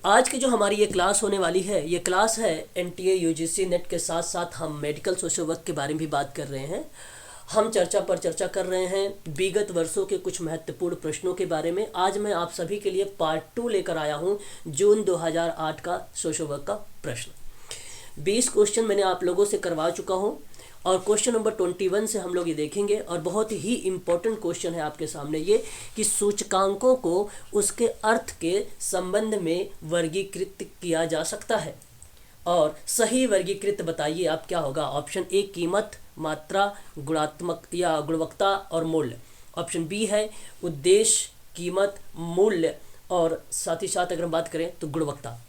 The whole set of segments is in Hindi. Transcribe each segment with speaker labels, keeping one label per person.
Speaker 1: आज की जो हमारी ये क्लास होने वाली है, ये क्लास है एनटीए यूजीसी नेट के साथ साथ हम मेडिकल सोशल वर्क के बारे में भी बात कर रहे हैं। हम चर्चा कर रहे हैं विगत वर्षों के कुछ महत्वपूर्ण प्रश्नों के बारे में। आज मैं आप सभी के लिए पार्ट 2 लेकर आया हूँ, जून 2008 का सोशल वर्क का प्रश्न। 20 क्वेश्चन मैंने आप लोगों से करवा चुका हूँ और क्वेश्चन नंबर 21 से हम लोग ये देखेंगे। और बहुत ही इम्पोर्टेंट क्वेश्चन है आपके सामने ये कि सूचकांकों को उसके अर्थ के संबंध में वर्गीकृत किया जा सकता है, और सही वर्गीकृत बताइए आप क्या होगा। ऑप्शन ए कीमत, मात्रा, गुणात्मक या गुणवत्ता और मूल्य। ऑप्शन बी है उद्देश्य, कीमत, मूल्य और साथ ही साथ अगर हम बात करें तो गुणवत्ता।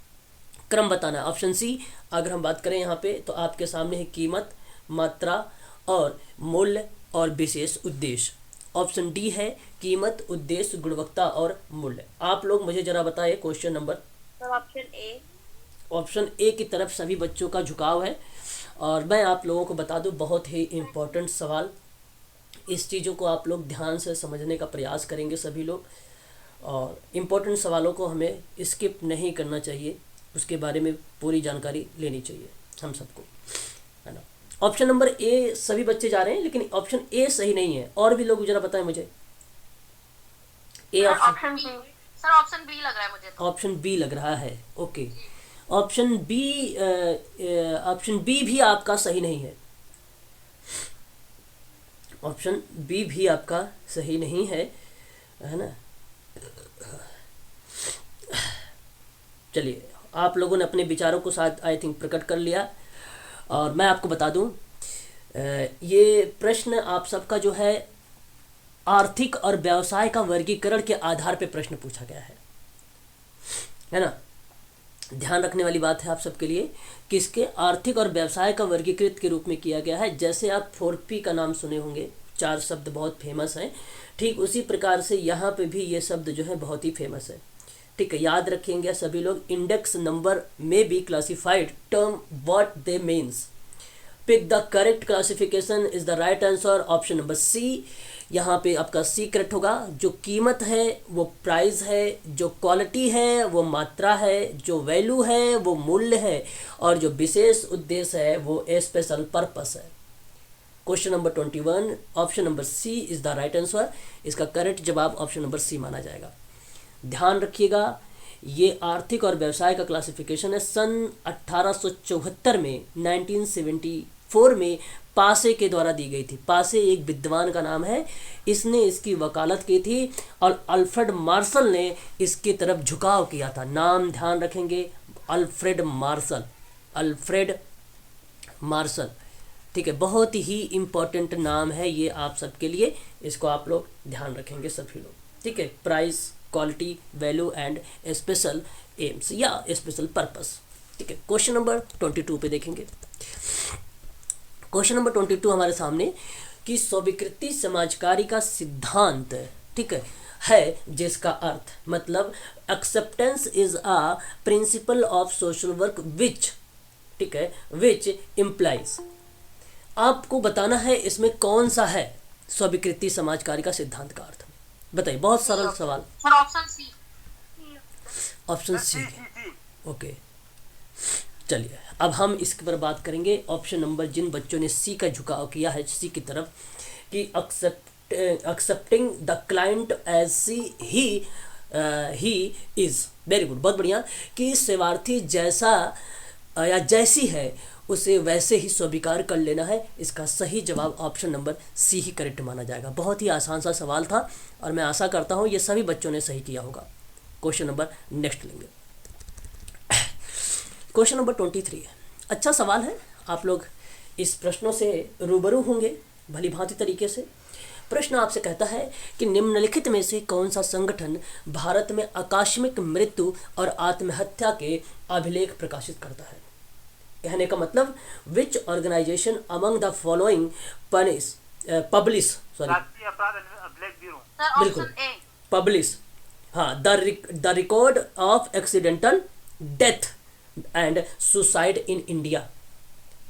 Speaker 1: क्रम बताना है। ऑप्शन सी अगर हम बात करें यहाँ पे तो आपके सामने है कीमत, मात्रा और मूल्य और विशेष उद्देश्य। ऑप्शन डी है कीमत, उद्देश्य, गुणवत्ता और मूल्य। आप लोग मुझे जरा बताइए क्वेश्चन नंबर। ऑप्शन ए की तरफ सभी बच्चों का झुकाव है, और मैं आप लोगों को बता दूं बहुत ही इम्पोर्टेंट सवाल। इस चीज़ों को आप लोग ध्यान से समझने का प्रयास करेंगे सभी लोग, और इम्पोर्टेंट सवालों को हमें स्किप नहीं करना चाहिए, उसके बारे में पूरी जानकारी लेनी चाहिए हम सबको, है ना। ऑप्शन नंबर ए सभी बच्चे जा रहे हैं, लेकिन ऑप्शन ए सही नहीं है। और भी लोग जरा बताएं मुझे। A option
Speaker 2: sir option B लग रहा है मुझे तो।
Speaker 1: ऑप्शन बी लग रहा है, ओके। ऑप्शन बी भी आपका सही नहीं है। ऑप्शन बी भी आपका सही नहीं है ना। चलिए, आप लोगों ने अपने विचारों को साथ आई थिंक प्रकट कर लिया, और मैं आपको बता दूं ये प्रश्न आप सबका जो है आर्थिक और व्यवसाय का वर्गीकरण के आधार पर प्रश्न पूछा गया है ना। ध्यान रखने वाली बात है आप सबके लिए, किसके आर्थिक और व्यवसाय का वर्गीकृत के रूप में किया गया है। जैसे आप 4P का नाम सुने होंगे, 4 शब्द बहुत फेमस हैं, ठीक उसी प्रकार से यहाँ पे भी ये शब्द जो है बहुत ही फेमस है। ठीक है, याद रखेंगे सभी लोग। इंडेक्स नंबर में B classified term what they means. Pick the correct classification is the right answer. Option number C, यहाँ पे आपका सी करेक्ट होगा। जो कीमत है वो प्राइस है, जो क्वालिटी है वो मात्रा है, जो वैल्यू है वो मूल्य है, और जो विशेष उद्देश्य है वो स्पेशल पर्पस है। Question number 21, option number C is the right answer. इसका करेक्ट जवाब ऑप्शन नंबर सी माना जाएगा। ध्यान रखिएगा, ये आर्थिक और व्यवसाय का क्लासिफिकेशन है सन 1874 में 1974 में पासे के द्वारा दी गई थी। पासे एक विद्वान का नाम है, इसने इसकी वकालत की थी, और अल्फ्रेड मार्शल ने इसकी तरफ झुकाव किया था। नाम ध्यान रखेंगे, अल्फ्रेड मार्शल, अल्फ्रेड मार्शल। ठीक है, बहुत ही इम्पोर्टेंट नाम है ये आप सबके लिए, इसको आप लोग ध्यान रखेंगे सभी लोग। ठीक है, price, quality, value and special AIIMS या स्पेशल पर्पस। ठीक है, क्वेश्चन नंबर 22 पे देखेंगे। क्वेश्चन नंबर 22 हमारे सामने कि स्वीकृति समाजकारी का सिद्धांत, ठीक है जिसका अर्थ मतलब acceptance is a principle of social work which, ठीक है, विच इम्प्लाइज। आपको बताना है इसमें कौन सा है स्वीकृति समाजकारी का सिद्धांत का अर्थ। बताइए, बहुत सरल सवाल।
Speaker 2: Sir option C.
Speaker 1: Option C, okay. चलिए, अब हम इसके पर बात करेंगे। ऑप्शन नंबर, जिन बच्चों ने सी का झुकाव किया है सी की तरफ, कि accepting the client as she he is, very good, बहुत बढ़िया। कि सेवार्थी जैसा या जैसी है उसे वैसे ही स्वीकार कर लेना है। इसका सही जवाब ऑप्शन नंबर सी ही करेक्ट माना जाएगा। बहुत ही आसान सा सवाल था, और मैं आशा करता हूँ ये सभी बच्चों ने सही किया होगा। क्वेश्चन नंबर नेक्स्ट लेंगे। क्वेश्चन नंबर 23 है। अच्छा सवाल है, आप लोग इस प्रश्नों से रूबरू होंगे भली भांति तरीके से। प्रश्न आपसे कहता है कि निम्नलिखित में से कौन सा संगठन भारत में आकस्मिक मृत्यु और आत्महत्या के अभिलेख प्रकाशित करता है। कहने का मतलब, which organisation among the following publish, sorry,
Speaker 3: राष्ट्रीय अपराध अभिलेख ब्यूरो।
Speaker 1: बिल्कुल, पब्लिश, हाँ, the record of accidental death and suicide in India.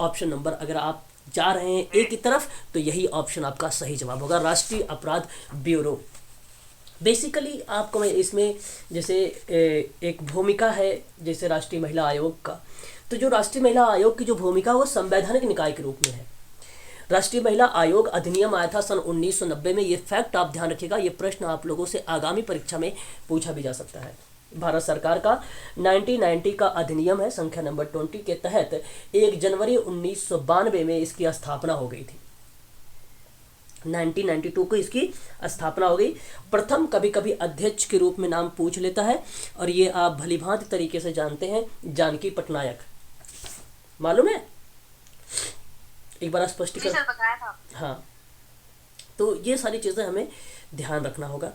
Speaker 1: Option number, अगर आप जा रहे हैं ए की तरफ तो यही ऑप्शन आपका सही जवाब होगा, राष्ट्रीय अपराध ब्यूरो। बेसिकली आपको मैं इसमें जैसे एक भूमिका है जैसे राष्ट्रीय महिला आयोग का, तो जो राष्ट्रीय महिला आयोग की जो भूमिका है वो संवैधानिक निकाय के रूप में है। राष्ट्रीय महिला आयोग अधिनियम आया था सन 1990 में। ये फैक्ट आप ध्यान रखिएगा, ये प्रश्न आप लोगों से आगामी परीक्षा में पूछा भी जा सकता है। भारत सरकार का 1990 का अधिनियम है संख्या नंबर 20 के तहत 1 जनवरी 1992 में इसकी स्थापना हो गई थी। 1992 को इसकी स्थापना हो गई। प्रथम कभी कभी अध्यक्ष के रूप में नाम पूछ लेता है, और ये आप भलीभांति तरीके से जानते हैं, जानकी पटनायक। मालूम है? एक बार स्पष्टीकरण।
Speaker 2: बताया था।
Speaker 1: हाँ, तो ये सारी चीज़ें हमें ध्यान रखना होगा।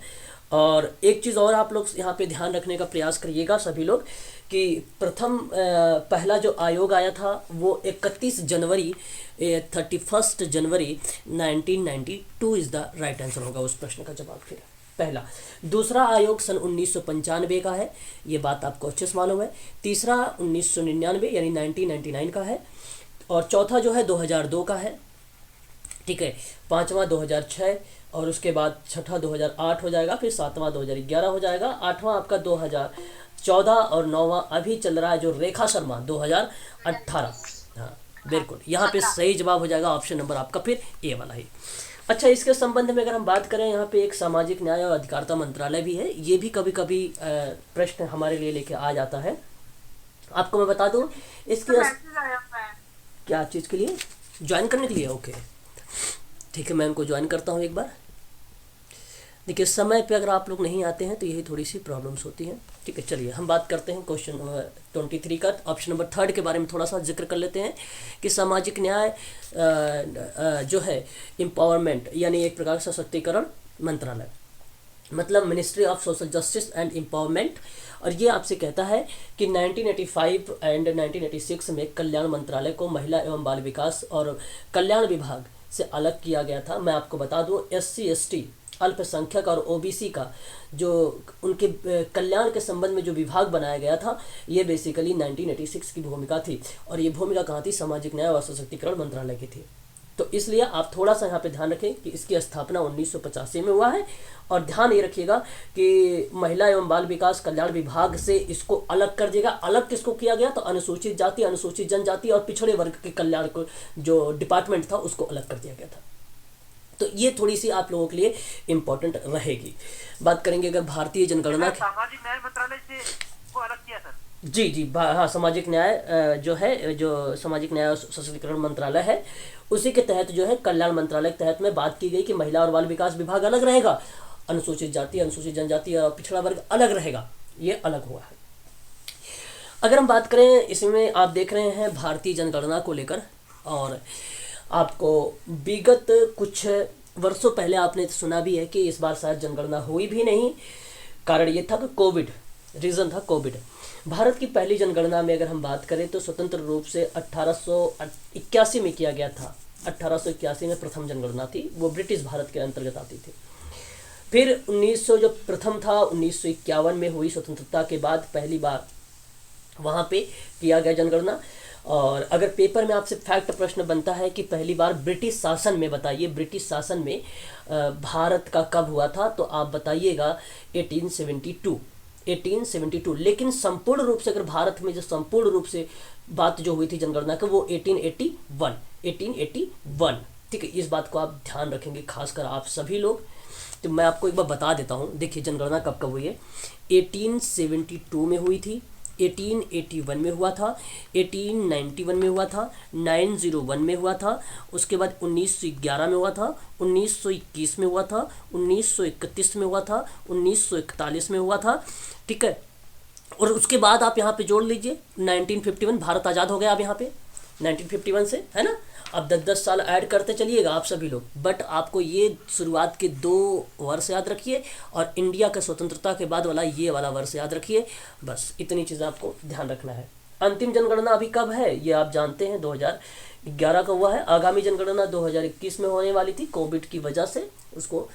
Speaker 1: और एक चीज़ और आप लोग यहाँ पे ध्यान रखने का प्रयास करिएगा सभी लोग कि प्रथम पहला जो आयोग आया था वो 31 जनवरी 31 जनवरी 1992 इज़ द राइट आंसर होगा उस प्रश्न का जवाब फिर पहला। दूसरा आयोग सन 1995 का है, ये बात आपको अच्छे से मालूम है। तीसरा 1999 यानी 1999 का है। और चौथा जो है 2002 का है, ठीक है। पांचवा 2006, और उसके बाद छठा 2008 हो जाएगा, फिर सातवां 2011 हो जाएगा, आठवां आपका 2014, और नौवां अभी चल रहा है जो रेखा शर्मा 2018। हाँ बिल्कुल, यहाँ पे सही जवाब हो जाएगा ऑप्शन नंबर आपका फिर ए वाला ही। अच्छा, इसके संबंध में अगर हम बात करें, यहाँ पे एक सामाजिक न्याय और अधिकारिता मंत्रालय भी है। ये भी कभी कभी प्रश्न हमारे लिए लेके आ जाता है। आपको मैं बता दूँ इसके क्या चीज़ के लिए, ज्वाइन करने के लिए। ओके ठीक है, मैं उनको ज्वाइन करता हूँ एक बार। देखिए समय पे अगर आप लोग नहीं आते हैं तो यही थोड़ी सी प्रॉब्लम्स होती हैं। ठीक है, चलिए हम बात करते हैं क्वेश्चन 23 का। ऑप्शन नंबर 3 के बारे में थोड़ा सा जिक्र कर लेते हैं कि सामाजिक न्याय जो है एम्पावरमेंट यानी एक प्रकार का सशक्तिकरण मंत्रालय, मतलब ministry of social justice and empowerment. और ये आपसे कहता है कि 1985 एंड 1986 में कल्याण मंत्रालय को महिला एवं बाल विकास और कल्याण विभाग से अलग किया गया था। मैं आपको बता दूं SC ST अल्पसंख्यक और OBC का जो उनके कल्याण के संबंध में जो विभाग बनाया गया था, ये बेसिकली 1986 की भूमिका थी। और ये भूमिका कहाँ थी? सामाजिक न्याय और सशक्तिकरण मंत्रालय की थी। तो इसलिए आप थोड़ा सा यहाँ पे ध्यान रखें कि इसकी स्थापना 1985 में हुआ है। और ध्यान ये रखिएगा कि महिला एवं बाल विकास कल्याण विभाग से इसको अलग कर दिएगा। अलग किसको किया गया? तो अनुसूचित जाति, अनुसूचित जनजाति और पिछड़े वर्ग के कल्याण को जो डिपार्टमेंट था उसको अलग कर दिया गया था। तो ये थोड़ी सी आप लोगों के लिए इम्पोर्टेंट रहेगी। बात करेंगे अगर भारतीय जनगणना
Speaker 3: सामाजिक न्याय मंत्रालय से को अलग किया सर।
Speaker 1: जी हाँ, सामाजिक न्याय जो है, जो सामाजिक न्याय और सशक्तिकरण मंत्रालय है, उसी के तहत जो है कल्याण मंत्रालय के तहत में बात की गई कि महिला और बाल विकास विभाग अलग रहेगा, अनुसूचित जाति, अनुसूचित जनजाति और पिछड़ा वर्ग अलग रहेगा। ये अलग हुआ है। अगर हम बात करें, इसमें आप देख रहे हैं भारतीय जनगणना को लेकर, और आपको विगत कुछ वर्षों पहले आपने सुना भी है कि इस बार शायद जनगणना हुई भी नहीं। कारण ये था कि कोविड, रीज़न था कोविड। भारत की पहली जनगणना में अगर हम बात करें तो स्वतंत्र रूप से 1881 में किया गया था। 1881 में प्रथम जनगणना थी, वो ब्रिटिश भारत के अंतर्गत आती थी। फिर 1900 जो प्रथम था 1951 में हुई, स्वतंत्रता के बाद पहली बार वहाँ पे किया गया जनगणना। और अगर पेपर में आपसे फैक्ट प्रश्न बनता है कि पहली बार ब्रिटिश शासन में, बताइए ब्रिटिश शासन में भारत का कब हुआ था, तो आप बताइएगा 1872। लेकिन संपूर्ण रूप से अगर भारत में जो संपूर्ण रूप से बात जो हुई थी जनगणना का, वो 1881। ठीक है, इस बात को आप ध्यान रखेंगे, खासकर आप सभी लोग। तो मैं आपको एक बार बता देता हूँ। देखिए जनगणना कब कब हुई है। 1872 में हुई थी, 1881 में हुआ था, 1891 में हुआ था, 901 में हुआ था, उसके बाद 1911 में हुआ था, 1921 में हुआ था, 1931 में हुआ था, 1941 में हुआ था। ठीक है, और उसके बाद आप यहाँ पे जोड़ लीजिए 1951, भारत आज़ाद हो गया अब यहाँ पे 1951 से, है ना। अब 10-10 साल ऐड करते चलिएगा आप सभी लोग। बट आपको ये शुरुआत के 2 वर्ष याद रखिए, और इंडिया का स्वतंत्रता के बाद वाला ये वाला वर्ष याद रखिए। बस इतनी चीज़ आपको ध्यान रखना है। अंतिम जनगणना अभी कब है ये आप जानते हैं, 2011 का हुआ है। आगामी जनगणना 2021 में होने वाली थी, कोविड की वजह से उसको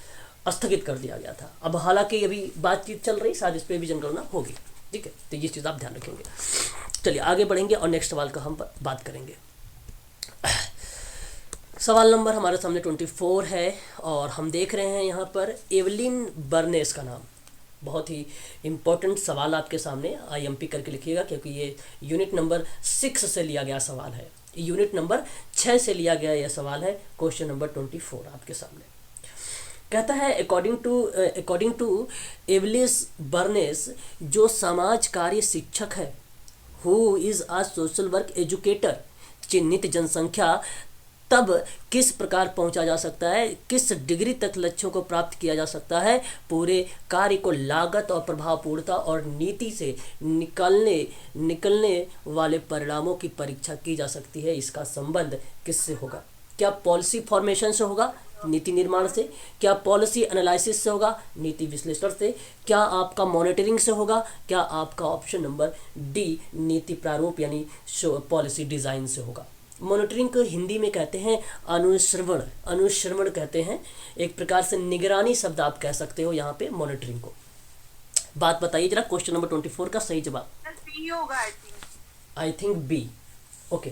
Speaker 1: स्थगित कर दिया गया था। अब हालांकि अभी बातचीत चल रही, शायद इस पर भी जनगणना होगी। ठीक है, तो ये चीज़ आप ध्यान रखेंगे। चलिए आगे बढ़ेंगे और नेक्स्ट सवाल का हम बात करेंगे। सवाल नंबर हमारे सामने 24 है और हम देख रहे हैं यहाँ पर एवलिन बर्नेस का नाम। बहुत ही इम्पोर्टेंट सवाल आपके सामने, IMP करके लिखिएगा, क्योंकि ये यूनिट नंबर 6 से लिया गया सवाल है। यूनिट नंबर 6 से लिया गया यह सवाल है। क्वेश्चन नंबर 24 आपके सामने कहता है, अकॉर्डिंग टू एवलिस बर्नेस, जो समाज कार्य शिक्षक है, who is a social work educator, चिन्हित जनसंख्या तब किस प्रकार पहुंचा जा सकता है, किस डिग्री तक लक्ष्यों को प्राप्त किया जा सकता है, पूरे कार्य को लागत और प्रभावपूर्णता और नीति से निकलने वाले परिणामों की परीक्षा की जा सकती है। इसका संबंध किससे होगा? क्या पॉलिसी फॉर्मेशन से होगा, नीति निर्माण से? क्या पॉलिसी एनालिसिस से होगा, नीति विश्लेषण से? क्या आपका मॉनिटरिंग से होगा? क्या आपका ऑप्शन नंबर डी नीति प्रारूप यानी पॉलिसी डिज़ाइन से होगा? मॉनिटरिंग को हिंदी में कहते हैं अनुश्रवण कहते हैं, एक प्रकार से निगरानी शब्द आप कह सकते हो यहाँ पे मॉनिटरिंग को। बात बताइए जरा, क्वेश्चन नंबर 24 का सही जवाब।
Speaker 3: बी होगा
Speaker 1: आई थिंक बी। ओके,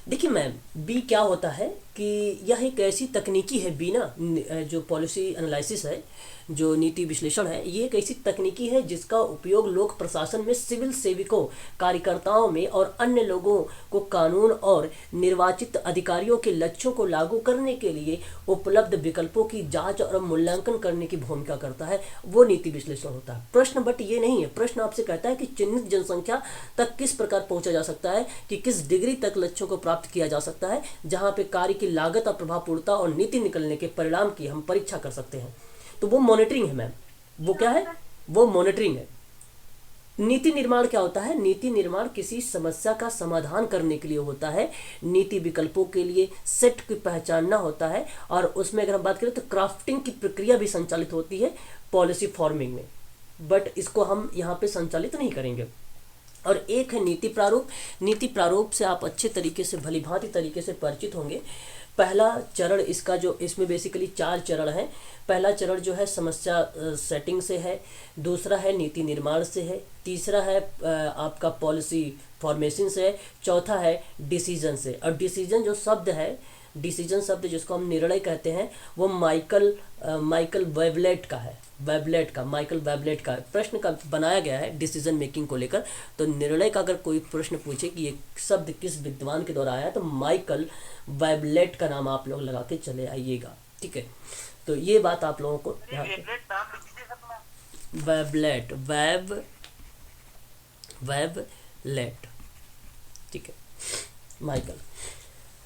Speaker 1: देखिए मैम, बी क्या होता है कि यह एक ऐसी तकनीकी है, बी ना, जो पॉलिसी एनालिसिस है, जो नीति विश्लेषण है, ये एक ऐसी तकनीकी है जिसका उपयोग लोक प्रशासन में सिविल सेवकों, कार्यकर्ताओं में और अन्य लोगों को कानून और निर्वाचित अधिकारियों के लक्ष्यों को लागू करने के लिए उपलब्ध विकल्पों की जांच और मूल्यांकन करने की भूमिका करता है, वो नीति विश्लेषण होता है। प्रश्न बट ये नहीं है, प्रश्न आपसे कहता है कि चिन्हित जनसंख्या तक किस प्रकार पहुंचा जा सकता है, कि किस डिग्री तक लक्ष्यों को प्राप्त किया जा सकता है, जहाँ पे कार्य की लागत और प्रभावपूर्णता और नीति निकलने के परिणाम की हम परीक्षा कर सकते हैं। तो वो मॉनिटरिंग है मैम। वो क्या है? वो मॉनिटरिंग है। नीति निर्माण क्या होता है? नीति निर्माण किसी समस्या का समाधान करने के लिए होता है, नीति विकल्पों के लिए सेट की पहचानना होता है, और उसमें अगर हम बात करें तो क्राफ्टिंग की प्रक्रिया भी संचालित होती है पॉलिसी फॉर्मिंग में, बट इसको हम यहाँ पे संचालित नहीं करेंगे। और एक है नीति प्रारूप। नीति प्रारूप से आप अच्छे तरीके से, भली भांति तरीके से परिचित होंगे। पहला चरण इसका, जो इसमें बेसिकली 4 चरण हैं। पहला चरण जो है समस्या सेटिंग से है, दूसरा है नीति निर्माण से है, तीसरा है आपका पॉलिसी फॉर्मेशन से है, चौथा है डिसीजन से। और डिसीजन जो शब्द है, डिसीजन शब्द जिसको हम निर्णय कहते हैं, वो माइकल वेबलेट का है। माइकल वेबलेट का प्रश्न का बनाया गया है डिसीजन मेकिंग को लेकर। तो निर्णय का अगर कोई प्रश्न पूछे कि ये शब्द किस विद्वान के द्वारा आया है, तो माइकल वेबलेट का नाम आप लोग लगा के चले आइएगा, ठीक है। तो ये बात आप लोगों को वेबलेट, ठीक है, माइकल।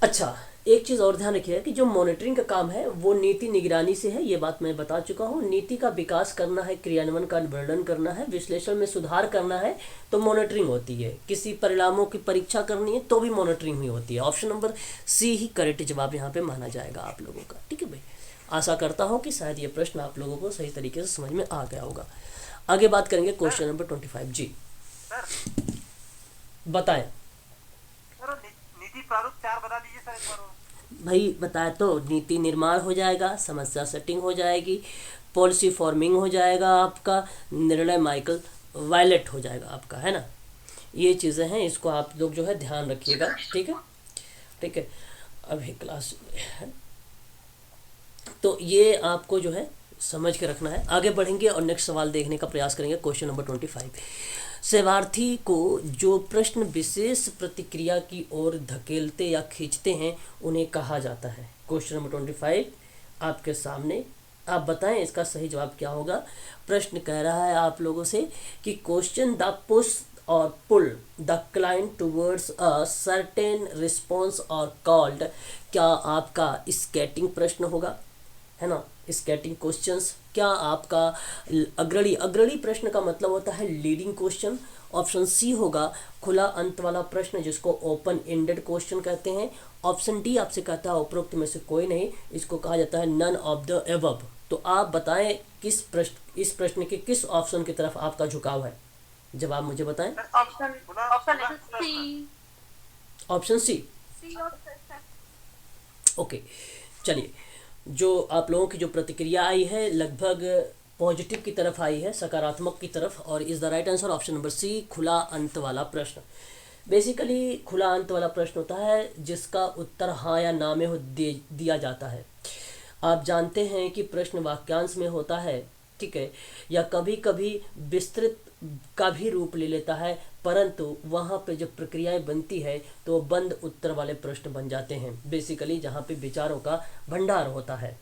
Speaker 1: अच्छा, एक चीज़ और ध्यान रखिएगा कि जो मॉनिटरिंग का काम है वो नीति निगरानी से है, ये बात मैं बता चुका हूँ। नीति का विकास करना है, क्रियान्वयन का वर्णन करना है, विश्लेषण में सुधार करना है, तो मॉनिटरिंग होती है। किसी परिणामों की परीक्षा करनी है तो भी मॉनिटरिंग ही होती है। ऑप्शन नंबर सी ही करेक्ट जवाब यहाँ पे माना जाएगा आप लोगों का, ठीक है भाई। आशा करता हूँ कि शायद ये प्रश्न आप लोगों को सही तरीके से समझ में आ गया होगा। आगे बात करेंगे क्वेश्चन नंबर 25। जी बताएं
Speaker 3: नीति प्रारूप 4 बता दीजिए सर एक बार।
Speaker 1: भाई बताया तो, नीति निर्माण हो जाएगा, समस्या सेटिंग हो जाएगी, पॉलिसी फॉर्मिंग हो जाएगा आपका, निर्णय माइकल वायलेट हो जाएगा आपका, है ना। ये चीज़ें हैं, इसको आप लोग जो है ध्यान रखिएगा, ठीक है, ठीक है। अभी क्लास में है तो ये आपको जो है समझ के रखना है। आगे बढ़ेंगे और नेक्स्ट सवाल देखने का प्रयास करेंगे। Question number 25। सेवार्थी को जो प्रश्न विशेष प्रतिक्रिया की ओर धकेलते या खींचते हैं उन्हें कहा जाता है। क्वेश्चन नंबर 25 आपके सामने, आप बताएं इसका सही जवाब क्या होगा। प्रश्न कह रहा है आप लोगों से कि क्वेश्चन द पुश और pull the client towards a certain response are called. क्या आपका स्केटिंग प्रश्न होगा, है ना, स्केटिंग क्वेश्चंस। क्या आपका अग्रणी प्रश्न का मतलब होता है लीडिंग क्वेश्चन। ऑप्शन सी होगा खुला अंत वाला प्रश्न, जिसको ओपन एंडेड क्वेश्चन कहते हैं। ऑप्शन डी आपसे कहता है उपरोक्त में से कोई नहीं, इसको कहा जाता है नन ऑफ द एबव। तो आप बताएं इस प्रश्न के किस ऑप्शन की तरफ आपका झुकाव है, जवाब मुझे बताएं। Option C. ओके, चलिए, जो आप लोगों की जो प्रतिक्रिया आई है लगभग पॉजिटिव की तरफ आई है, सकारात्मक की तरफ, और is the right answer option number C, खुला अंत वाला प्रश्न। बेसिकली खुला अंत वाला प्रश्न होता है जिसका उत्तर हाँ या ना में दिया जाता है। आप जानते हैं कि प्रश्न वाक्यांश में होता है, ठीक है, या कभी कभी विस्तृत का भी रूप ले लेता है, परंतु वहाँ पे जब प्रक्रियाएं बनती है तो बंद उत्तर वाले प्रश्न बन जाते हैं, बेसिकली जहाँ पे विचारों का भंडार होता है,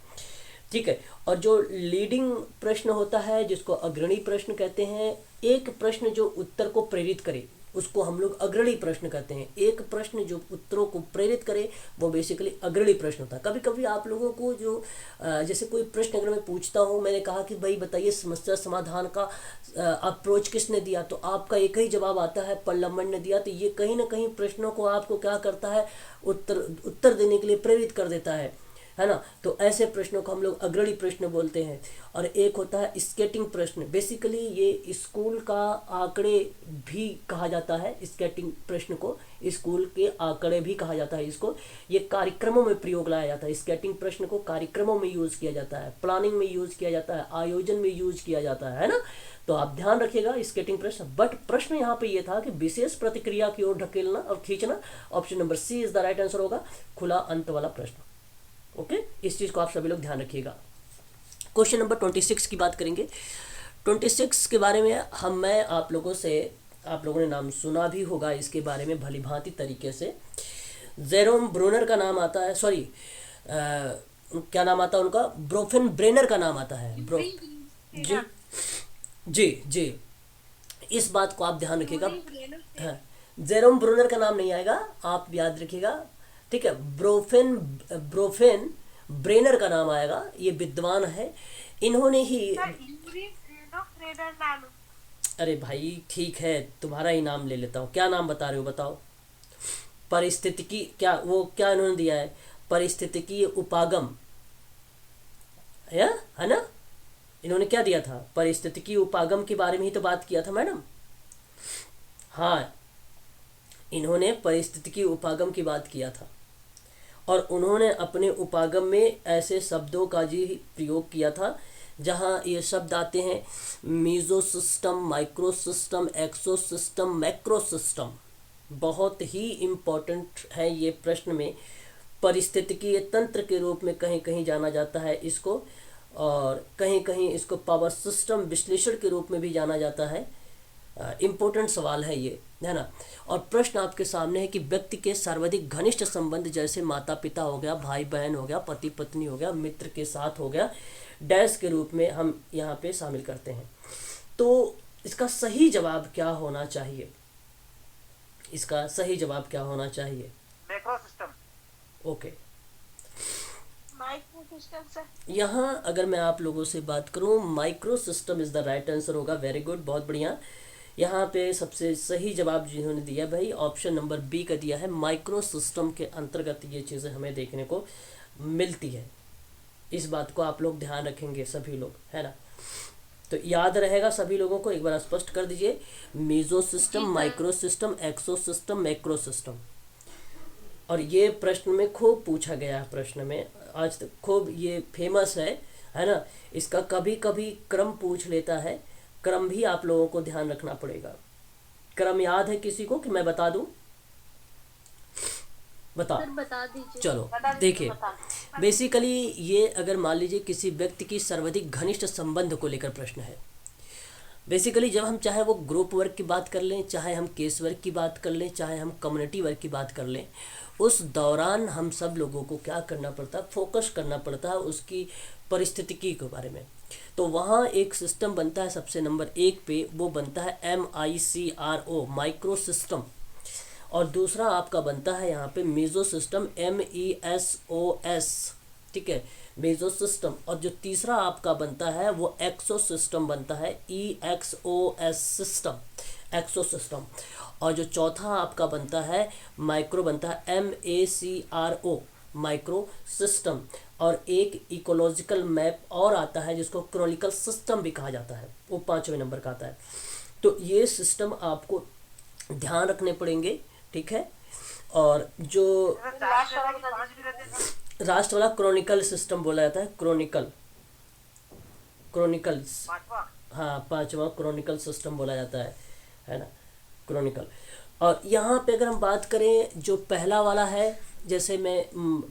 Speaker 1: ठीक है। और जो लीडिंग प्रश्न होता है जिसको अग्रणी प्रश्न कहते हैं, एक प्रश्न जो उत्तर को प्रेरित करे उसको हम लोग अग्रणी प्रश्न कहते हैं। एक प्रश्न जो उत्तरों को प्रेरित करे वो बेसिकली अग्रणी प्रश्न होता है। कभी कभी आप लोगों को जो जैसे कोई प्रश्न अगर मैं पूछता हूँ, मैंने कहा कि भाई बताइए समस्या समाधान का अप्रोच किसने दिया, तो आपका एक ही जवाब आता है पल्लमन ने दिया, तो ये कहीं ना कहीं प्रश्नों को आपको क्या करता है, उत्तर देने के लिए प्रेरित कर देता है ना। तो ऐसे प्रश्नों को हम लोग अग्रणी प्रश्न बोलते हैं। और एक होता है स्केटिंग प्रश्न, बेसिकली ये स्कूल का आंकड़े भी कहा जाता है, स्केटिंग प्रश्न को स्कूल के आंकड़े भी कहा जाता है। इसको ये कार्यक्रमों में प्रयोग लाया जाता है, स्केटिंग प्रश्न को कार्यक्रमों में यूज किया जाता है, प्लानिंग में यूज किया जाता है, आयोजन में यूज किया जाता है ना। तो आप ध्यान रखिएगा स्केटिंग प्रश्न। बट प्रश्न यहाँ पे ये था कि विशेष प्रतिक्रिया की ओर ढकेलना और खींचना, option number C is the right answer होगा, खुला अंत वाला प्रश्न। ओके, इस चीज़ को आप सभी लोग ध्यान रखिएगा। क्वेश्चन नंबर 26 की बात करेंगे। 26 के बारे में मैं आप लोगों ने नाम सुना भी होगा इसके बारे में भली भांति तरीके से। जेरोम ब्रूनर का नाम आता है, सॉरी क्या नाम आता है उनका, ब्रोफेन ब्रेनर का नाम आता है। जी जी जी, इस बात को आप ध्यान रखिएगा। हाँ, जेरोम ब्रूनर का नाम नहीं आएगा, आप याद रखिएगा, ठीक है। ब्रोफेन ब्रेनर का नाम आएगा, ये विद्वान है। इन्होंने ही, अरे भाई ठीक है, तुम्हारा ही नाम ले लेता हूँ। क्या नाम बता रहे हो बताओ? परिस्थितिकी, क्या वो क्या इन्होंने दिया है, परिस्थितिकी उपागम है ना। इन्होंने क्या दिया था, परिस्थितिकी उपागम के बारे में ही तो बात किया था मैडम। हाँ, इन्होंने परिस्थितिकी उपागम की बात किया था और उन्होंने अपने उपागम में ऐसे शब्दों का जी प्रयोग किया था जहाँ ये शब्द आते हैं मीजो सिस्टम, माइक्रो सिस्टम, एक्सो सिस्टम, मैक्रो सिस्टम। बहुत ही इम्पोर्टेंट है ये प्रश्न में। परिस्थितिकीय तंत्र के रूप में कहीं कहीं जाना जाता है इसको, और कहीं कहीं इसको पावर सिस्टम विश्लेषण के रूप में भी जाना जाता है। इम्पोर्टेंट सवाल है ये, है ना। और प्रश्न आपके सामने है कि व्यक्ति के सर्वाधिक घनिष्ठ संबंध जैसे माता पिता हो गया, भाई बहन हो गया, पति पत्नी हो गया, मित्र के साथ हो गया, डैश के रूप में हम यहाँ पे शामिल करते हैं। तो इसका सही जवाब क्या होना चाहिए, इसका सही जवाब क्या होना चाहिए?
Speaker 3: Macro system.
Speaker 1: Okay,
Speaker 2: micro system sir.
Speaker 1: यहाँ अगर मैं आप लोगों से बात करूँ, micro system is the right answer होगा। वेरी गुड, बहुत बढ़िया। यहाँ पे सबसे सही जवाब जिन्होंने दिया भाई ऑप्शन नंबर बी का दिया है। माइक्रो सिस्टम के अंतर्गत ये चीज़ें हमें देखने को मिलती है। इस बात को आप लोग ध्यान रखेंगे सभी लोग, है ना। तो याद रहेगा सभी लोगों को, एक बार स्पष्ट कर दीजिए, मीजो सिस्टम, माइक्रो सिस्टम, एक्सो सिस्टम, मैक्रो सिस्टम। और ये प्रश्न में खूब पूछा गया है, प्रश्न में आज तक खूब ये फेमस है ना। इसका कभी कभी क्रम पूछ लेता है, क्रम भी आप लोगों को ध्यान रखना पड़ेगा। क्रम याद है किसी को कि मैं बता दूं?
Speaker 2: बता दीजिए।
Speaker 1: चलो देखिए, बेसिकली ये अगर मान लीजिए किसी व्यक्ति की सर्वाधिक घनिष्ठ संबंध को लेकर प्रश्न है। बेसिकली जब हम चाहे वो ग्रुप वर्क की बात कर लें, चाहे हम केस वर्क की बात कर लें, चाहे हम कम्युनिटी वर्क की बात कर लें, उस दौरान हम सब लोगों को क्या करना पड़ता है, फोकस करना पड़ता है उसकी परिस्थितिकी के बारे में। तो वहाँ एक सिस्टम बनता है सबसे नंबर 1 पे, वो बनता है MICRO, माइक्रो सिस्टम। और दूसरा आपका बनता है यहाँ पे मेसो सिस्टम, MESOS, ठीक है, मेसो सिस्टम। और जो तीसरा आपका बनता है वो एक्सो सिस्टम बनता है, EXOS सिस्टम, एक्सो सिस्टम। और जो चौथा आपका बनता है माइक्रो बनता है MACRO, माइक्रो सिस्टम। और एक इकोलॉजिकल मैप और आता है जिसको क्रॉनिकल सिस्टम भी कहा जाता है, वो 5वें नंबर का आता है। तो ये सिस्टम आपको ध्यान रखने पड़ेंगे, ठीक है। और जो राष्ट्र वाला क्रॉनिकल सिस्टम बोला जाता है, क्रॉनिकल्स, हाँ 5वां क्रॉनिकल सिस्टम बोला जाता है ना, क्रॉनिकल। और यहाँ पे अगर हम बात करें जो पहला वाला है, जैसे मैं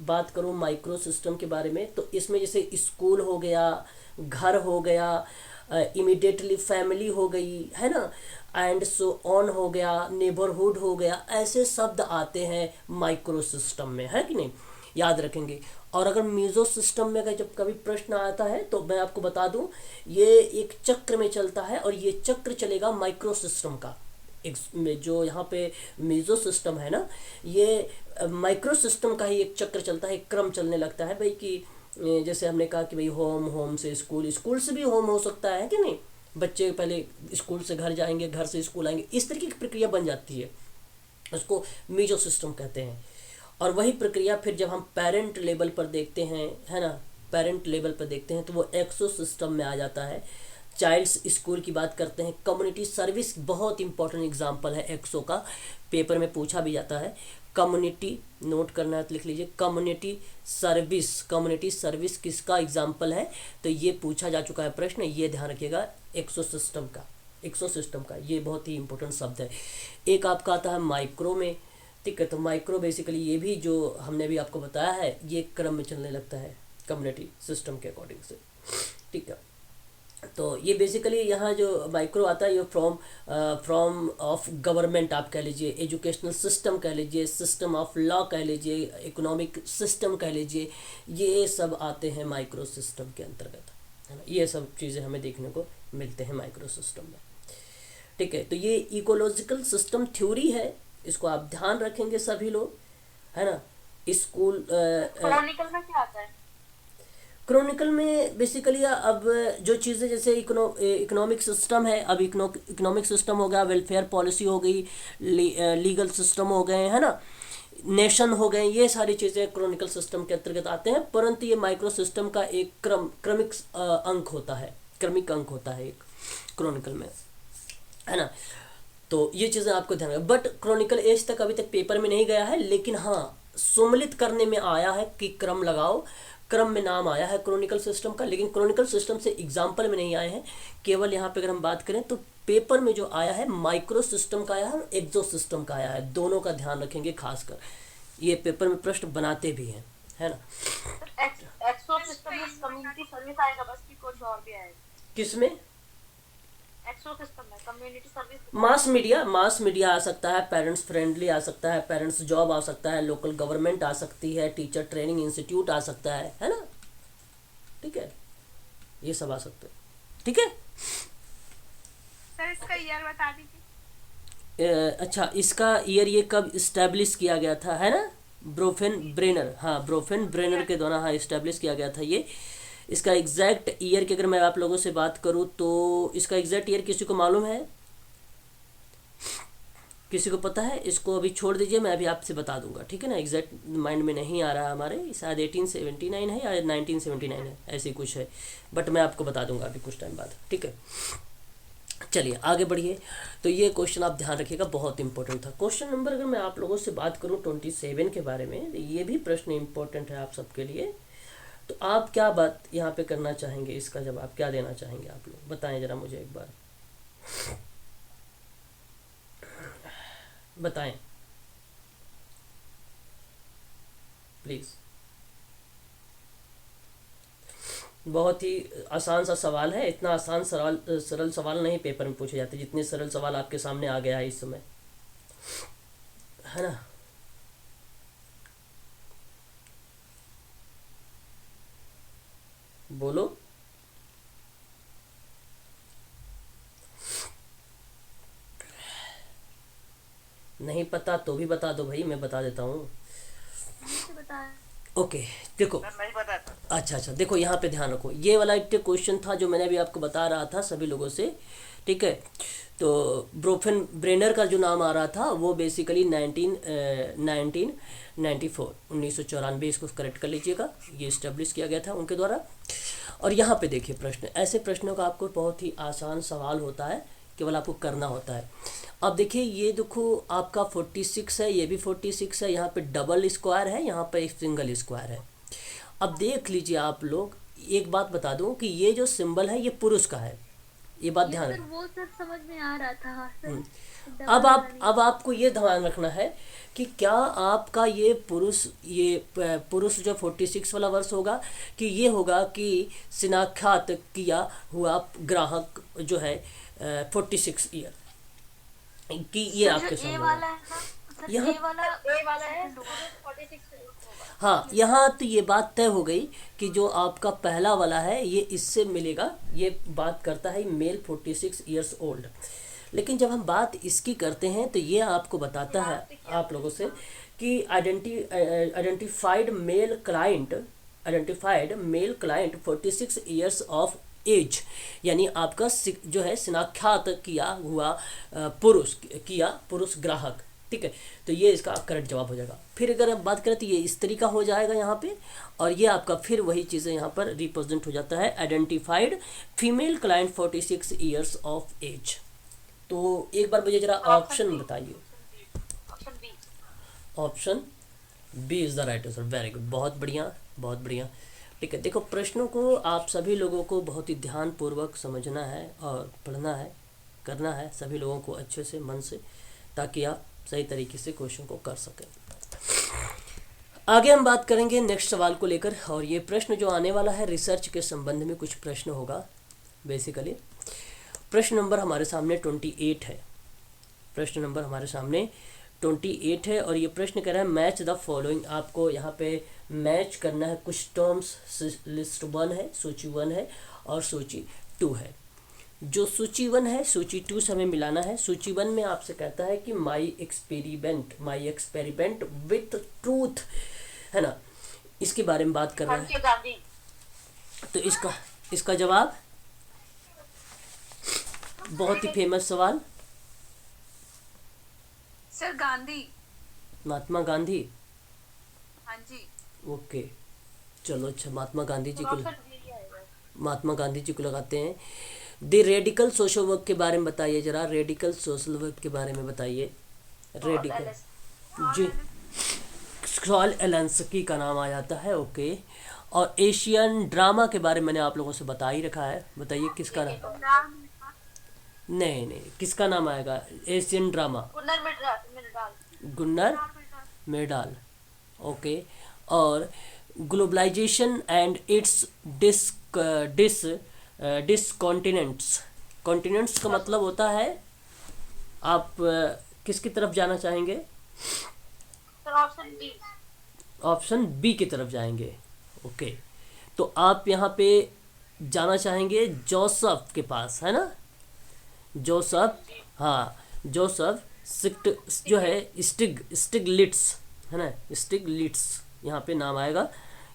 Speaker 1: बात करूँ माइक्रो सिस्टम के बारे में, तो इसमें जैसे स्कूल हो गया, घर हो गया, इमिडिएटली फैमिली हो गई, है ना, एंड सो ऑन हो गया, नेबरहुड हो गया, ऐसे शब्द आते हैं माइक्रो सिस्टम में, है कि नहीं, याद रखेंगे। और अगर मीजो सिस्टम में अगर जब कभी प्रश्न आता है तो मैं आपको बता दूं, ये एक चक्र में चलता है और ये चक्र चलेगा माइक्रो सिस्टम का। जो यहाँ पे मीजो सिस्टम है ना, ये माइक्रो सिस्टम का ही एक चक्र चलता है, एक क्रम चलने लगता है भाई, कि जैसे हमने कहा कि भाई होम, होम से स्कूल, स्कूल से भी होम हो सकता है कि नहीं, बच्चे पहले स्कूल से घर जाएंगे, घर से स्कूल आएंगे, इस तरीके की प्रक्रिया बन जाती है, उसको मीजो सिस्टम कहते हैं। और वही प्रक्रिया फिर जब हम पेरेंट लेवल पर देखते हैं, है ना, पेरेंट लेवल पर देखते हैं तो वो एक्सो सिस्टम में आ जाता है। चाइल्ड्स स्कूल की बात करते हैं, कम्युनिटी सर्विस बहुत इंपॉर्टेंट एग्जाम्पल है एक्सो का, पेपर में पूछा भी जाता है। कम्युनिटी, नोट करना है तो लिख लीजिए, कम्युनिटी सर्विस, कम्युनिटी सर्विस किसका एग्जाम्पल है, तो ये पूछा जा चुका है प्रश्न, ये ध्यान रखिएगा, एक्सो सिस्टम का, एक्सो सिस्टम का, ये बहुत ही इंपॉर्टेंट शब्द है। एक आपका आता है माइक्रो में, ठीक है, तो माइक्रो बेसिकली ये भी जो हमने भी आपको बताया है, ये क्रम में चलने लगता है कम्युनिटी सिस्टम के अकॉर्डिंग से, ठीक है। तो ये बेसिकली यहाँ जो माइक्रो आता है, ये फ्रॉम ऑफ गवर्नमेंट आप कह लीजिए, एजुकेशनल सिस्टम कह लीजिए, सिस्टम ऑफ लॉ कह लीजिए, इकोनॉमिक सिस्टम कह लीजिए, ये सब आते हैं माइक्रो सिस्टम के अंतर्गत, है ना, ये सब चीज़ें हमें देखने को मिलते हैं माइक्रो सिस्टम में, ठीक है। तो ये इकोलॉजिकल सिस्टम थ्योरी है, इसको आप ध्यान रखेंगे सभी लोग, है ना। स्कूल
Speaker 2: क्रॉनिकल में क्या आता है?
Speaker 1: क्रॉनिकल में बेसिकली अब जो चीज़ें जैसे इकोनॉमिक सिस्टम है, अब इकोनॉमिक सिस्टम हो गया, वेलफेयर पॉलिसी हो गई, लीगल सिस्टम हो गए, है ना, नेशन हो गए, ये सारी चीज़ें क्रॉनिकल सिस्टम के अंतर्गत आते हैं। परंतु ये माइक्रो सिस्टम का एक क्रमिक अंक होता है, क्रमिक अंक होता है एक क्रॉनिकल में, है ना। तो ये चीज़ें आपको ध्यान रखना, बट क्रॉनिकल एज तक अभी तक पेपर में नहीं गया है, लेकिन हाँ सम्मिलित करने में आया है कि क्रम लगाओ, क्रम में नाम आया है क्रॉनिकल सिस्टम का, लेकिन क्रॉनिकल सिस्टम से एग्जाम्पल में नहीं आए हैं। केवल यहाँ पे अगर हम बात करें तो पेपर में जो आया है माइक्रो सिस्टम का आया है और एक्सो सिस्टम का आया है, दोनों का ध्यान रखेंगे खासकर, ये पेपर में प्रश्न बनाते भी हैं, है ना।
Speaker 2: एक्सो सिस्टम में कम्युनिटी सर्विस आएगा बस, कि कुछ और भी आएगा?
Speaker 1: किसमें?
Speaker 2: एक्सो सिस्टम में कम्युनिटी सर्विस,
Speaker 1: मास मीडिया आ सकता है, पेरेंट्स फ्रेंडली आ सकता है, पेरेंट्स जॉब आ सकता है, लोकल गवर्नमेंट आ सकती है, टीचर ट्रेनिंग इंस्टीट्यूट आ सकता है ना, ठीक है, ये सब आ सकते हैं, ठीक है।
Speaker 2: सर इसका ईयर बता दीजिए।
Speaker 1: अच्छा, इसका ईयर ये कब इस्टेब्लिश किया गया था, है ना, ब्रोफेन ब्रेनर, हाँ ब्रोफेन ब्रेनर के द्वारा हाँ इस्टेब्लिश किया गया था ये। इसका एग्जैक्ट ईयर की अगर मैं आप लोगों से बात करूं तो इसका एग्जैक्ट ईयर किसी को मालूम है, किसी को पता है? इसको अभी छोड़ दीजिए, मैं अभी आपसे बता दूंगा, ठीक है ना। एग्जैक्ट माइंड में नहीं आ रहा हमारे, शायद 1879 है या 1979 है, ऐसी कुछ है, बट मैं आपको बता दूंगा अभी कुछ टाइम बाद, ठीक है। चलिए आगे बढ़िए। तो ये क्वेश्चन आप ध्यान रखिएगा, बहुत इंपॉर्टेंट था। क्वेश्चन नंबर अगर मैं आप लोगों से बात करूँ 27 के बारे में, ये भी प्रश्न इंपॉर्टेंट है आप सबके लिए। तो आप क्या बात यहाँ पे करना चाहेंगे, इसका जवाब क्या देना चाहेंगे आप लोग, बताएं जरा मुझे एक बार, बताएं प्लीज। बहुत ही आसान सा सवाल है, इतना आसान सरल सवाल नहीं पेपर में पूछे जाते जितने सरल सवाल आपके सामने आ गया है इस समय, है ना। बोलो। नहीं पता तो भी बता दो भाई, मैं बता देता हूँ। ओके देखो,
Speaker 3: नहीं पता था।
Speaker 1: अच्छा देखो यहाँ पे ध्यान रखो, ये वाला एक क्वेश्चन था जो मैंने अभी आपको बता रहा था सभी लोगों से, ठीक है। तो ब्रोफेन ब्रेनर का जो नाम आ रहा था वो बेसिकली 1994 इसको करेक्ट कर लीजिएगा, ये इस्टेब्लिश किया गया था उनके द्वारा। और यहाँ पे देखिए प्रश्न, ऐसे प्रश्नों का आपको बहुत ही आसान सवाल होता है, केवल आपको करना होता है। अब देखिए ये देखो आपका 46 है, ये भी 46 है, यहाँ पे डबल स्क्वायर है, यहाँ पे एक सिंगल स्क्वायर है। अब देख लीजिए आप लोग, एक बात बता दूं कि ये जो सिंबल है ये पुरुष का है, ये बात ध्यान रखें।
Speaker 2: वो सर समझ में आ रहा था सर,
Speaker 1: अब आपको ये ध्यान रखना है कि क्या आपका ये पुरुष जो 46 वाला वर्ष होगा कि ये होगा कि शिनाख्यात किया हुआ ग्राहक जो है 46 ईयर कि ये आपके
Speaker 2: सर जो ए
Speaker 1: सामने
Speaker 2: वाला
Speaker 1: होगा।
Speaker 2: है ना, सर
Speaker 1: यहाँ
Speaker 2: ए वाला है 46 होगा।
Speaker 1: हाँ, यहाँ तो ये बात तय हो गई कि जो आपका पहला वाला है ये इससे मिलेगा। ये बात करता है मेल 46 ईयर्स ओल्ड। लेकिन जब हम बात इसकी करते हैं तो ये आपको बताता है आप लोगों से कि identified male client 46 years of age, यानी आपका जो है शिनाख्यात किया हुआ पुरुष ग्राहक। ठीक है, तो ये इसका करेक्ट जवाब हो जाएगा। फिर अगर हम बात करें तो ये इस तरीका हो जाएगा यहाँ पे, और ये आपका फिर वही चीज़ें यहाँ पर रिप्रेजेंट हो जाता है, identified female client 46 years of age. तो एक बार मुझे जरा ऑप्शन बताइए।
Speaker 2: Option B.
Speaker 1: Option B is the right answer. Very good, बहुत बढ़िया बहुत बढ़िया। ठीक है, देखो प्रश्नों को आप सभी लोगों को बहुत ही ध्यानपूर्वक समझना है और पढ़ना है, करना है सभी लोगों को अच्छे से मन से, ताकि आप सही तरीके से क्वेश्चन को कर सकें। आगे हम बात करेंगे नेक्स्ट सवाल को लेकर, और ये प्रश्न जो आने वाला है रिसर्च के संबंध में कुछ प्रश्न होगा। बेसिकली प्रश्न नंबर हमारे सामने 28 है। प्रश्न नंबर हमारे सामने 28 है, और ये प्रश्न कह रहा है मैच द फॉलोइंग। आपको यहाँ पे मैच करना है कुछ टर्म्स। लिस्ट 1 है, सूची 1 है और सूची 2 है। जो सूची 1 है सूची 2 से हमें मिलाना है। सूची 1 में आपसे कहता है कि माई एक्सपेरिमेंट विथ ट्रूथ, है ना, इसके बारे में बात कर रहा है।
Speaker 2: गांधी।
Speaker 1: तो इसका जवाब बहुत ही फेमस सवाल,
Speaker 4: सर गांधी।
Speaker 1: महात्मा गांधी।
Speaker 4: हाँ जी।
Speaker 1: ओके, चलो अच्छा, महात्मा गांधी जी को
Speaker 2: ऑप्शन बी आएगा।
Speaker 1: महात्मा गांधी जी को लगाते हैं। द रेडिकल सोशल वर्क के बारे में बताइए जरा। रेडिकल सोशल वर्क के बारे में बताइए। रेडिकल जी, सॉल एलेंस्की का नाम आ जाता है। ओके, और एशियन ड्रामा के बारे में मैंने आप लोगों से बता ही रखा है। बताइए किसका नाम। नहीं, किसका नाम आएगा एशियन ड्रामा? गुन्नर मेडाल। ओके, और ग्लोबलाइजेशन एंड इट्स कॉन्टिनेंट्स का मतलब होता है, आप किसकी तरफ जाना चाहेंगे?
Speaker 2: Option B.
Speaker 1: ऑप्शन बी की तरफ जाएंगे। ओके, तो आप यहाँ पे जाना चाहेंगे जोसेफ के पास, है ना? जोसेफ, हाँ, जोसेफ जो है स्टिग्लिट्स, है ना, स्टिग्लिट्स यहाँ पे नाम आएगा।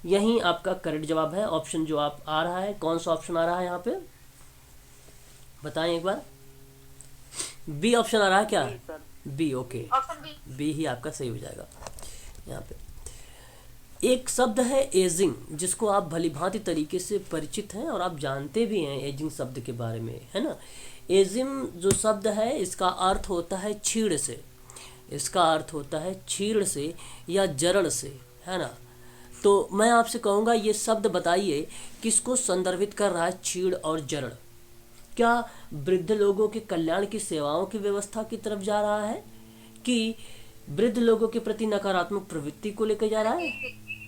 Speaker 1: यही आपका करेक्ट जवाब है। ऑप्शन जो आप आ रहा है, कौन सा ऑप्शन आ रहा है यहाँ पे बताएं एक बार। बी ऑप्शन आ रहा है क्या? B. Okay,
Speaker 2: option B.
Speaker 1: B ही आपका सही हो जाएगा। यहाँ पे एक शब्द है एजिंग, जिसको आप भली भांति तरीके से परिचित हैं और आप जानते भी हैं एजिंग शब्द के बारे में, है ना। एजिंग जो शब्द है इसका अर्थ होता है छीड़ से, इसका अर्थ होता है छीड़ से या जड़ से, है ना। तो मैं आपसे कहूँगा ये शब्द बताइए किसको संदर्भित कर रहा है, छीड़ और जड़। क्या वृद्ध लोगों के कल्याण की सेवाओं की व्यवस्था की तरफ जा रहा है, कि वृद्ध लोगों के प्रति नकारात्मक प्रवृत्ति को लेकर जा रहा है?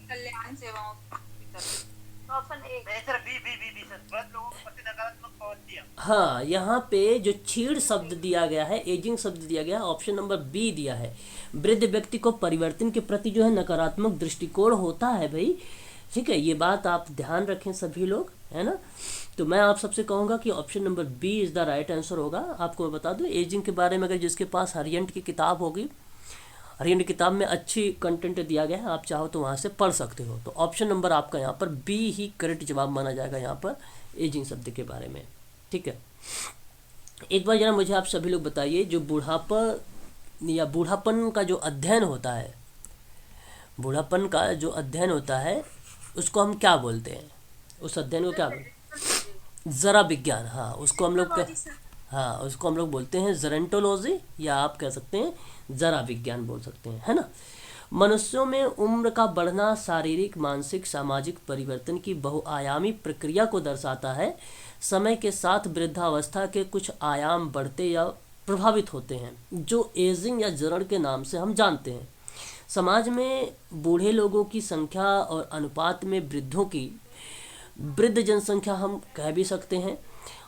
Speaker 4: कल्याण सेवाओं की तरफ।
Speaker 2: Option A.
Speaker 3: Sir B B B B sir, वृद्ध लोगों के प्रति नकारात्मक प्रवृत्तियां।
Speaker 1: हाँ, यहाँ पे जो छीड़ शब्द दिया गया है, एजिंग शब्द दिया गया है, ऑप्शन नंबर बी दिया है। वृद्ध व्यक्ति को परिवर्तन के प्रति जो है नकारात्मक दृष्टिकोण होता है भाई, ठीक है। ये बात आप ध्यान रखें सभी लोग, है ना। तो मैं आप सबसे कहूँगा कि option number B is the right answer होगा। आपको मैं बता दूँ एजिंग के बारे में, अगर जिसके पास हरियंट की किताब होगी, हरियंट किताब में अच्छी कंटेंट दिया गया है, आप चाहो तो वहाँ से पढ़ सकते हो। तो ऑप्शन नंबर आपका यहाँ पर बी ही करेक्ट जवाब माना जाएगा यहाँ पर एजिंग शब्द के बारे में, ठीक है। एक बार जरा मुझे आप सभी लोग बताइए, जो बुढ़ापा या बूढ़ापन का जो अध्ययन होता है, बूढ़ापन का जो अध्ययन होता है उसको हम क्या बोलते हैं? उस अध्ययन को क्या बोलते हैं? जरा विज्ञान। हाँ, उसको हम लोग बोलते हैं जरेंटोलॉजी, या आप कह सकते हैं जरा विज्ञान बोल सकते हैं, है ना। मनुष्यों में उम्र का बढ़ना शारीरिक, मानसिक, सामाजिक परिवर्तन की बहुआयामी प्रक्रिया को दर्शाता है। समय के साथ वृद्धावस्था के कुछ आयाम बढ़ते या प्रभावित होते हैं, जो एजिंग या जरण के नाम से हम जानते हैं। समाज में बूढ़े लोगों की संख्या और अनुपात में वृद्धों की, वृद्ध जनसंख्या हम कह भी सकते हैं,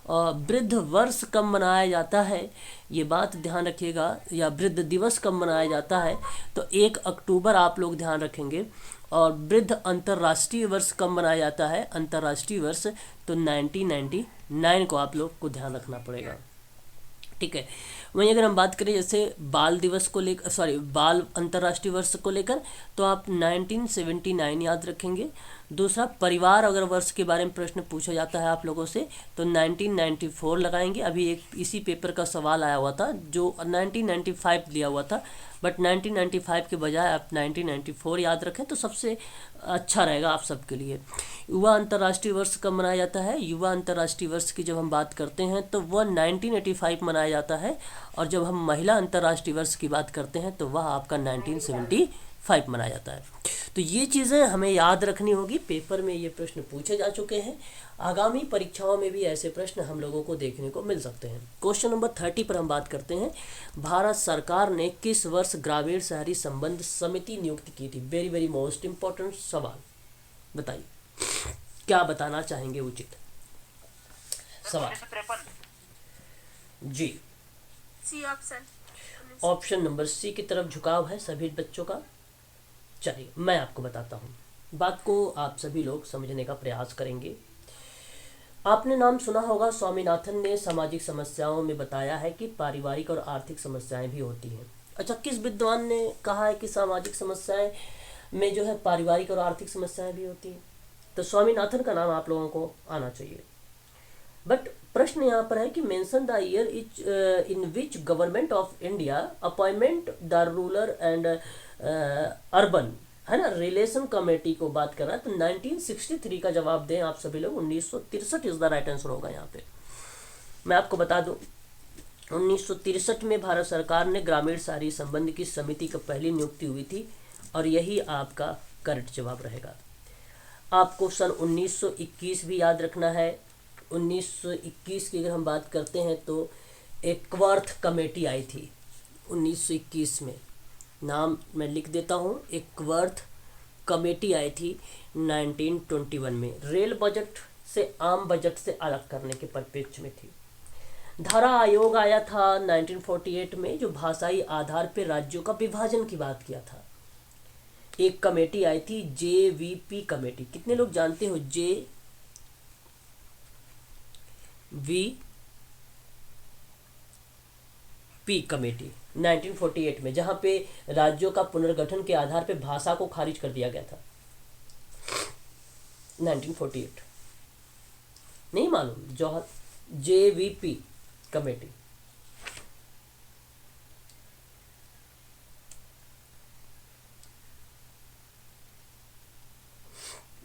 Speaker 1: और वृद्ध वर्ष कब मनाया जाता है, ये बात ध्यान रखिएगा, या वृद्ध दिवस कब मनाया जाता है, तो 1 अक्टूबर आप लोग ध्यान रखेंगे। और वृद्ध अंतर्राष्ट्रीय वर्ष कब मनाया जाता है, अंतर्राष्ट्रीय वर्ष, तो 1999 को आप लोग को ध्यान रखना पड़ेगा। ठीक है। वहीं अगर हम बात करें जैसे बाल दिवस को लेकर, बाल अंतर्राष्ट्रीय वर्ष को लेकर, तो आप 1979 याद रखेंगे। दूसरा, परिवार अगर वर्ष के बारे में प्रश्न पूछा जाता है आप लोगों से, तो 1994 लगाएंगे। अभी एक इसी पेपर का सवाल आया हुआ था जो 1995 दिया हुआ था, बट 1995 के बजाय आप 1994 याद रखें तो सबसे अच्छा रहेगा आप सबके लिए। युवा अंतर्राष्ट्रीय वर्ष कब मनाया जाता है, युवा अंतर्राष्ट्रीय वर्ष की जब हम बात करते हैं तो वह 1985 मनाया जाता है, और जब हम महिला अंतर्राष्ट्रीय वर्ष की बात करते हैं तो वह आपका 1975 मनाया जाता है। तो ये चीज़ें हमें याद रखनी होगी, पेपर में ये प्रश्न पूछे जा चुके हैं, आगामी परीक्षाओं में भी ऐसे प्रश्न हम लोगों को देखने को मिल सकते हैं। क्वेश्चन नंबर 30 पर हम बात करते हैं। भारत सरकार ने किस वर्ष ग्रामीण शहरी संबंध समिति नियुक्त की थी? वेरी वेरी मोस्ट इंपॉर्टेंट सवाल, बताइए क्या बताना चाहेंगे उचित सवाल।
Speaker 3: 1953।
Speaker 1: जी,
Speaker 2: C option.
Speaker 1: Option number C की तरफ झुकाव है सभी बच्चों का। चलिए मैं आपको बताता हूँ, बात को आप सभी लोग समझने का प्रयास करेंगे। आपने नाम सुना होगा, स्वामीनाथन ने सामाजिक समस्याओं में बताया है कि पारिवारिक और आर्थिक समस्याएं भी होती हैं। अच्छा, किस विद्वान ने कहा है कि सामाजिक समस्याएं में जो है पारिवारिक और आर्थिक समस्याएं भी होती हैं? तो स्वामीनाथन का नाम आप लोगों को आना चाहिए। बट प्रश्न यहाँ पर है कि mention the year in which government of India appointment the rural and urban, है ना, रिलेशन कमेटी को बात कर रहा है, तो 1963 का जवाब दें आप सभी लोग। 1963 इज द राइट आंसर होगा यहाँ पे। मैं आपको बता दूं, 1963 में भारत सरकार ने ग्रामीण शहरी संबंध की समिति की पहली नियुक्ति हुई थी, और यही आपका करेक्ट जवाब रहेगा। आपको सन 1921 भी याद रखना है। 1921 की अगर हम बात करते हैं तो एकवर्थ कमेटी आई थी 1921 में, नाम मैं लिख देता हूँ, एकवर्थ कमेटी आई थी 1921 में। रेल बजट से आम बजट से अलग करने के परिप्रेक्ष्य में थी। धारा आयोग आया था 1948 में, जो भाषाई आधार पर राज्यों का विभाजन की बात किया था। एक कमेटी आई थी JVP कमेटी, कितने लोग जानते हो JVP कमेटी 1948 में, जहां पे राज्यों का पुनर्गठन के आधार पे भाषा को खारिज कर दिया गया था। 1948 नहीं मालूम? JVP committee.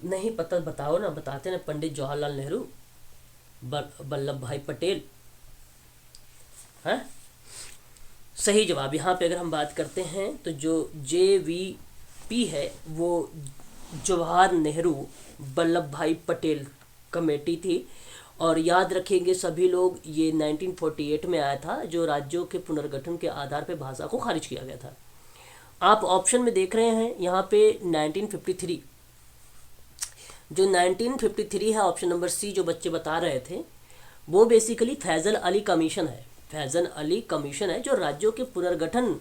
Speaker 1: नहीं पता बताओ ना, बताते ना, पंडित जवाहरलाल नेहरू, वल्लभ भाई पटेल, हैं? सही जवाब। यहाँ पे अगर हम बात करते हैं तो जो JVP है वो जवाहर नेहरू वल्लभ भाई पटेल कमेटी थी। और याद रखेंगे सभी लोग, ये 1948 में आया था, जो राज्यों के पुनर्गठन के आधार पे भाषा को खारिज किया गया था। आप ऑप्शन में देख रहे हैं यहाँ पे 1953, जो 1953 है ऑप्शन नंबर सी जो बच्चे बता रहे थे, वो बेसिकली फैजल अली कमीशन है। फैजल अली कमीशन है जो राज्यों के पुनर्गठन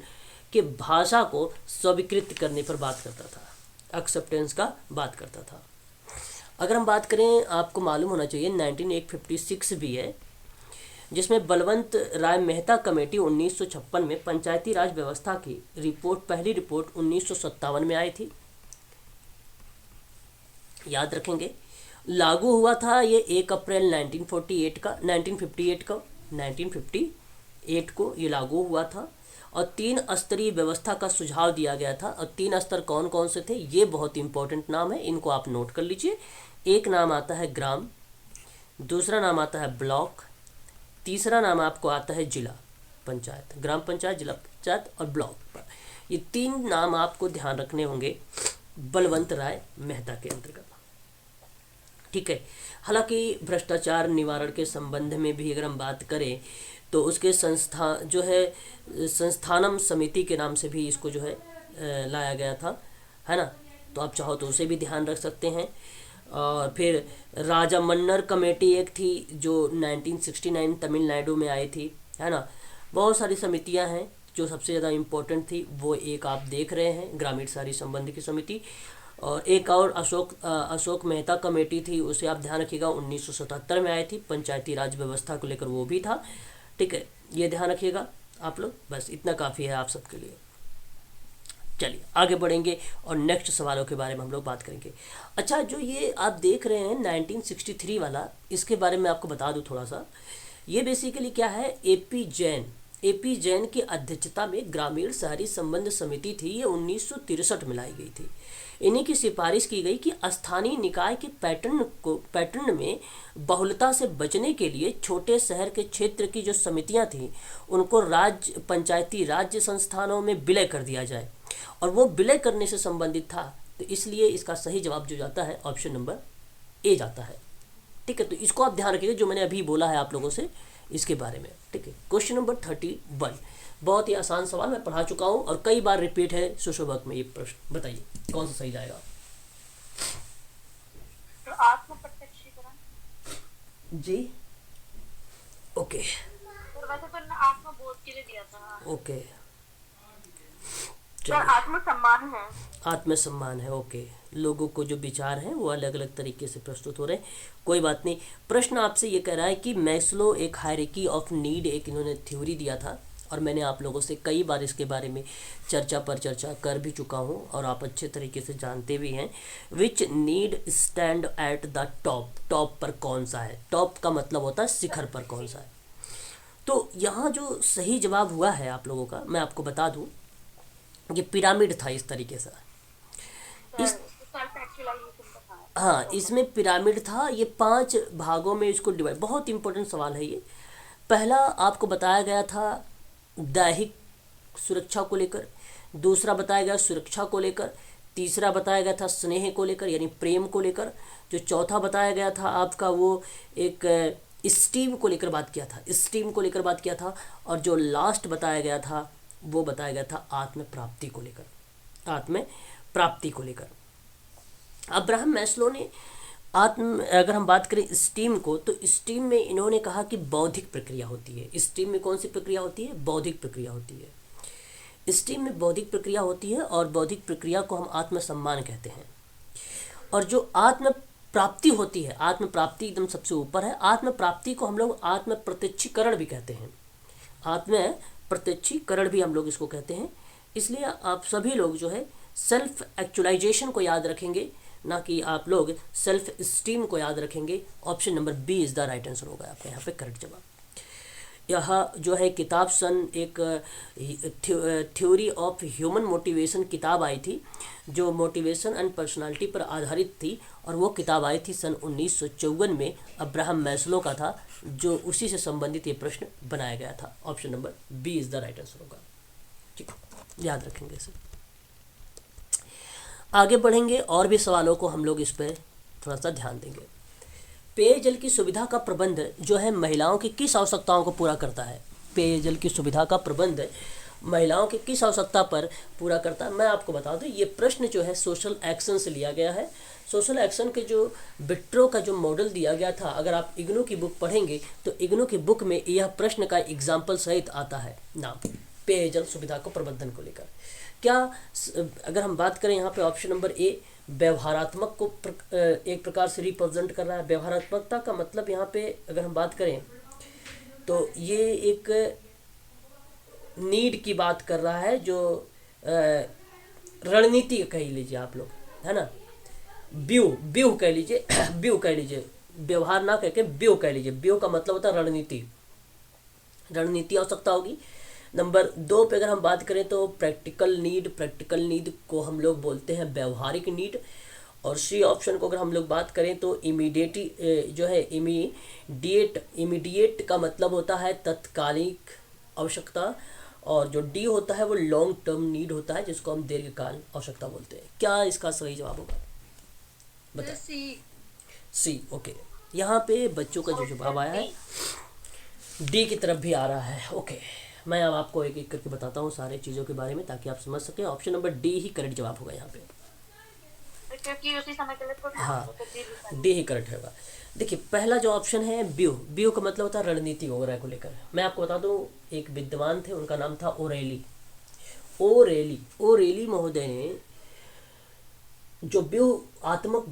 Speaker 1: के भाषा को स्वीकृत करने पर बात करता था, एक्सेप्टेंस का बात करता था। अगर हम बात करें, आपको मालूम होना चाहिए 1956 भी है, जिसमें बलवंत राय मेहता कमेटी 1956 में पंचायती राज व्यवस्था की रिपोर्ट, पहली रिपोर्ट 1957 में आई थी, याद रखेंगे। लागू हुआ था ये 1 अप्रैल 1958 को ये लागू हुआ था। और 3 स्तरीय व्यवस्था का सुझाव दिया गया था। और 3 स्तर कौन कौन से थे, ये बहुत इंपॉर्टेंट नाम है, इनको आप नोट कर लीजिए। एक नाम आता है ग्राम, दूसरा नाम आता है ब्लॉक, तीसरा नाम आपको आता है जिला पंचायत, ग्राम पंचायत, जिला पंचायत और ब्लॉक। ये 3 नाम आपको ध्यान रखने होंगे बलवंत राय मेहता के अंतर्गत। ठीक है। हालांकि भ्रष्टाचार निवारण के संबंध में भी अगर हम बात करें तो उसके संस्था जो है संस्थानम समिति के नाम से भी इसको जो है लाया गया था, है ना। तो आप चाहो तो उसे भी ध्यान रख सकते हैं। और फिर राजा मन्नर कमेटी एक थी जो 1969 तमिलनाडु में आई थी, है ना। बहुत सारी समितियां हैं, जो सबसे ज़्यादा इम्पोर्टेंट थी वो एक आप देख रहे हैं, ग्रामीण शहरी संबंध की समिति। और एक और अशोक मेहता कमेटी थी, उसे आप ध्यान रखिएगा, 1977 में आई थी, पंचायती राज व्यवस्था को लेकर वो भी था, ठीक है। ये ध्यान रखिएगा आप लोग, बस इतना काफ़ी है आप सबके लिए। चलिए आगे बढ़ेंगे और नेक्स्ट सवालों के बारे में हम लोग बात करेंगे। अच्छा, जो ये आप देख रहे हैं 1963 वाला, इसके बारे में आपको बता दूं थोड़ा सा। ये बेसिकली क्या है, एपी जैन की अध्यक्षता में ग्रामीण शहरी संबंध समिति थी, ये 1963 में लाई गई थी। इन्हीं की सिफारिश की गई कि स्थानीय निकाय के पैटर्न में बहुलता से बचने के लिए छोटे शहर के क्षेत्र की जो समितियां थीं उनको पंचायती राज्य संस्थानों में विलय कर दिया जाए, और वो विलय करने से संबंधित था। तो इसलिए इसका सही जवाब जो जाता है ऑप्शन नंबर ए जाता है, ठीक है। तो इसको आप ध्यान रखिएगा जो मैंने अभी बोला है आप लोगों से इसके बारे में, ठीक है। क्वेश्चन नंबर 31, बहुत ही आसान सवाल मैं पढ़ा चुका हूँ और कई बार रिपीट है सुशोभक में। ये प्रश्न बताइए कौन सा सही जाएगा।
Speaker 2: तो आत्म प्रत्यक्षीकरण।
Speaker 1: जी ओके
Speaker 2: तो वैसे तो ना आत्मबोध के लिए दिया था।
Speaker 1: ओके,
Speaker 2: तो आत्मसम्मान है।
Speaker 1: आत्मसम्मान है, ओके। लोगों को जो विचार हैं वो अलग अलग तरीके से प्रस्तुत हो रहे हैं, कोई बात नहीं। प्रश्न आपसे ये कह रहा है कि मैस्लो एक हायरार्की ऑफ नीड एक इन्होंने थ्योरी दिया था, और मैंने आप लोगों से कई बार इसके बारे में चर्चा कर भी चुका हूँ और आप अच्छे तरीके से जानते भी हैं। Which need stand at the top, top पर कौन सा है, टॉप का मतलब होता है शिखर पर कौन सा है। तो यहाँ जो सही जवाब हुआ है आप लोगों का, मैं आपको बता दूँ, ये पिरामिड था इस तरीके से। हाँ, इसमें पिरामिड था, ये 5 भागों में इसको डिवाइड। बहुत इंपॉर्टेंट सवाल है ये। पहला आपको बताया गया था दैहिक सुरक्षा को लेकर, दूसरा बताया गया सुरक्षा को लेकर, तीसरा बताया गया था स्नेह को लेकर यानी प्रेम को लेकर, जो चौथा बताया गया था आपका वो एक स्टीम को लेकर बात किया था, और जो लास्ट बताया गया था वो बताया गया था आत्म प्राप्ति को लेकर। अब्राहम मैस्लो ने अगर हम बात करें स्टीम को, तो स्टीम में इन्होंने कहा कि बौद्धिक प्रक्रिया होती है। स्टीम में कौन सी प्रक्रिया होती है, बौद्धिक प्रक्रिया होती है। स्टीम में बौद्धिक प्रक्रिया होती है और बौद्धिक प्रक्रिया को हम आत्मसम्मान कहते हैं। और जो आत्म प्राप्ति होती है, आत्म प्राप्ति एकदम सबसे ऊपर है, आत्म प्राप्ति को हम लोग आत्म प्रत्यक्षीकरण भी कहते हैं, आत्म प्रत्यक्षीकरण भी हम लोग इसको कहते हैं। इसलिए आप सभी लोग जो है सेल्फ एक्चुअलाइजेशन को याद रखेंगे, ना कि आप लोग सेल्फ स्टीम को याद रखेंगे। Option number B is the right answer होगा आपका यहाँ पे करेक्ट जवाब। यह जो है किताब सन एक थ्योरी ऑफ ह्यूमन मोटिवेशन किताब आई थी, जो मोटिवेशन एंड पर्सनालिटी पर आधारित थी, और वो किताब आई थी सन 1954 में, अब्राहम मैस्लो का था, जो उसी से संबंधित ये प्रश्न बनाया गया था। Option number B is the right answer होगा, ठीक, याद रखेंगे इसे। आगे बढ़ेंगे और भी सवालों को हम लोग इस पर थोड़ा सा ध्यान देंगे। पेयजल की सुविधा का प्रबंध जो है महिलाओं की किस आवश्यकताओं को पूरा करता है, पेयजल की सुविधा का प्रबंध महिलाओं की किस आवश्यकता पर पूरा करता है। मैं आपको बता दूं, ये प्रश्न जो है सोशल एक्शन से लिया गया है। सोशल एक्शन के जो विट्रो का जो मॉडल दिया गया था, अगर आप इग्नू की बुक पढ़ेंगे तो इग्नू की बुक में यह प्रश्न का एग्जाम्पल सहित आता है नाम, पेयजल सुविधा को प्रबंधन को लेकर। क्या अगर हम बात करें यहाँ पे ऑप्शन नंबर ए व्यवहारात्मक को एक प्रकार से रिप्रेजेंट कर रहा है। व्यवहारात्मकता का मतलब यहाँ पे अगर हम बात करें तो ये एक नीड की बात कर रहा है, जो रणनीति कह लीजिए आप लोग, है ना, व्यू कह लीजिए, व्यू कह लीजिए, व्यवहार ना कह के व्यू कह लीजिए। व्यू का मतलब होता है रणनीति आवश्यकता होगी। नंबर 2 पे अगर हम बात करें तो प्रैक्टिकल नीड को हम लोग बोलते हैं व्यवहारिक नीड। और सी ऑप्शन को अगर हम लोग बात करें तो इमीडिएट का मतलब होता है तत्कालिक आवश्यकता, और जो डी होता है वो लॉन्ग टर्म नीड होता है, जिसको हम दीर्घकाल आवश्यकता बोलते हैं। क्या इसका सही जवाब होगा बताएं। सी, ओके। यहाँ पे बच्चों का जो जवाब आया है डी की तरफ भी आ रहा है, ओके। मैं अब आपको एक एक करके बताता हूँ सारे चीज़ों के बारे में ताकि आप समझ सकें। ऑप्शन नंबर डी ही करेक्ट जवाब होगा यहाँ पे।
Speaker 2: क्योंकि उसी समय के लिए तो
Speaker 1: हाँ,
Speaker 2: तो डी भी सही।
Speaker 1: डी ही करेक्ट होगा। देखिए पहला जो ऑप्शन है व्यू, व्यू का मतलब होता है रणनीति वगैरह को लेकर। मैं आपको बता दूं एक विद्वान थे, उनका नाम था ओरेली। ओरेली महोदय ने जो व्यूहात्मक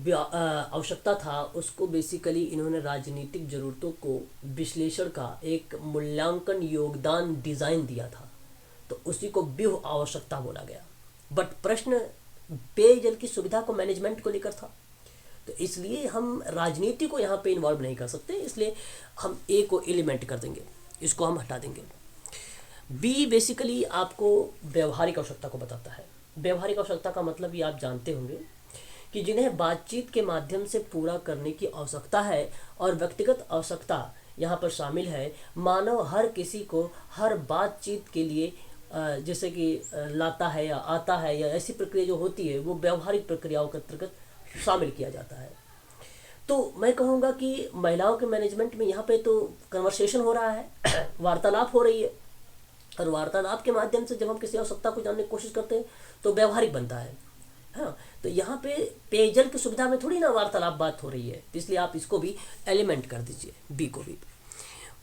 Speaker 1: आवश्यकता था उसको बेसिकली इन्होंने राजनीतिक जरूरतों को विश्लेषण का एक मूल्यांकन योगदान डिज़ाइन दिया था, तो उसी को व्यूह आवश्यकता बोला गया। बट प्रश्न पेयजल की सुविधा को मैनेजमेंट को लेकर था, तो इसलिए हम राजनीति को यहाँ पे इन्वॉल्व नहीं कर सकते, इसलिए हम ए को एलिमेंट कर देंगे, इसको हम हटा देंगे। बी बेसिकली आपको व्यवहारिक आवश्यकता को बताता है। व्यवहारिक आवश्यकता का मतलब ये आप जानते होंगे कि जिन्हें बातचीत के माध्यम से पूरा करने की आवश्यकता है, और व्यक्तिगत आवश्यकता यहाँ पर शामिल है। मानव हर किसी को हर बातचीत के लिए जैसे कि लाता है या आता है, या ऐसी प्रक्रिया जो होती है वो व्यवहारिक प्रक्रियाओं के अंतर्गत शामिल किया जाता है। तो मैं कहूँगा कि महिलाओं के मैनेजमेंट में यहाँ पे तो कन्वर्सेशन हो रहा है, वार्तालाप हो रही है, और वार्तालाप के माध्यम से जब हम किसी आवश्यकता को जानने की कोशिश करते हैं तो व्यवहारिक बनता है। हाँ, तो यहाँ पे पेयजल की सुविधा में थोड़ी ना वार्तालाप बात हो रही है, इसलिए आप इसको भी एलिमेंट कर दीजिए, बी को भी।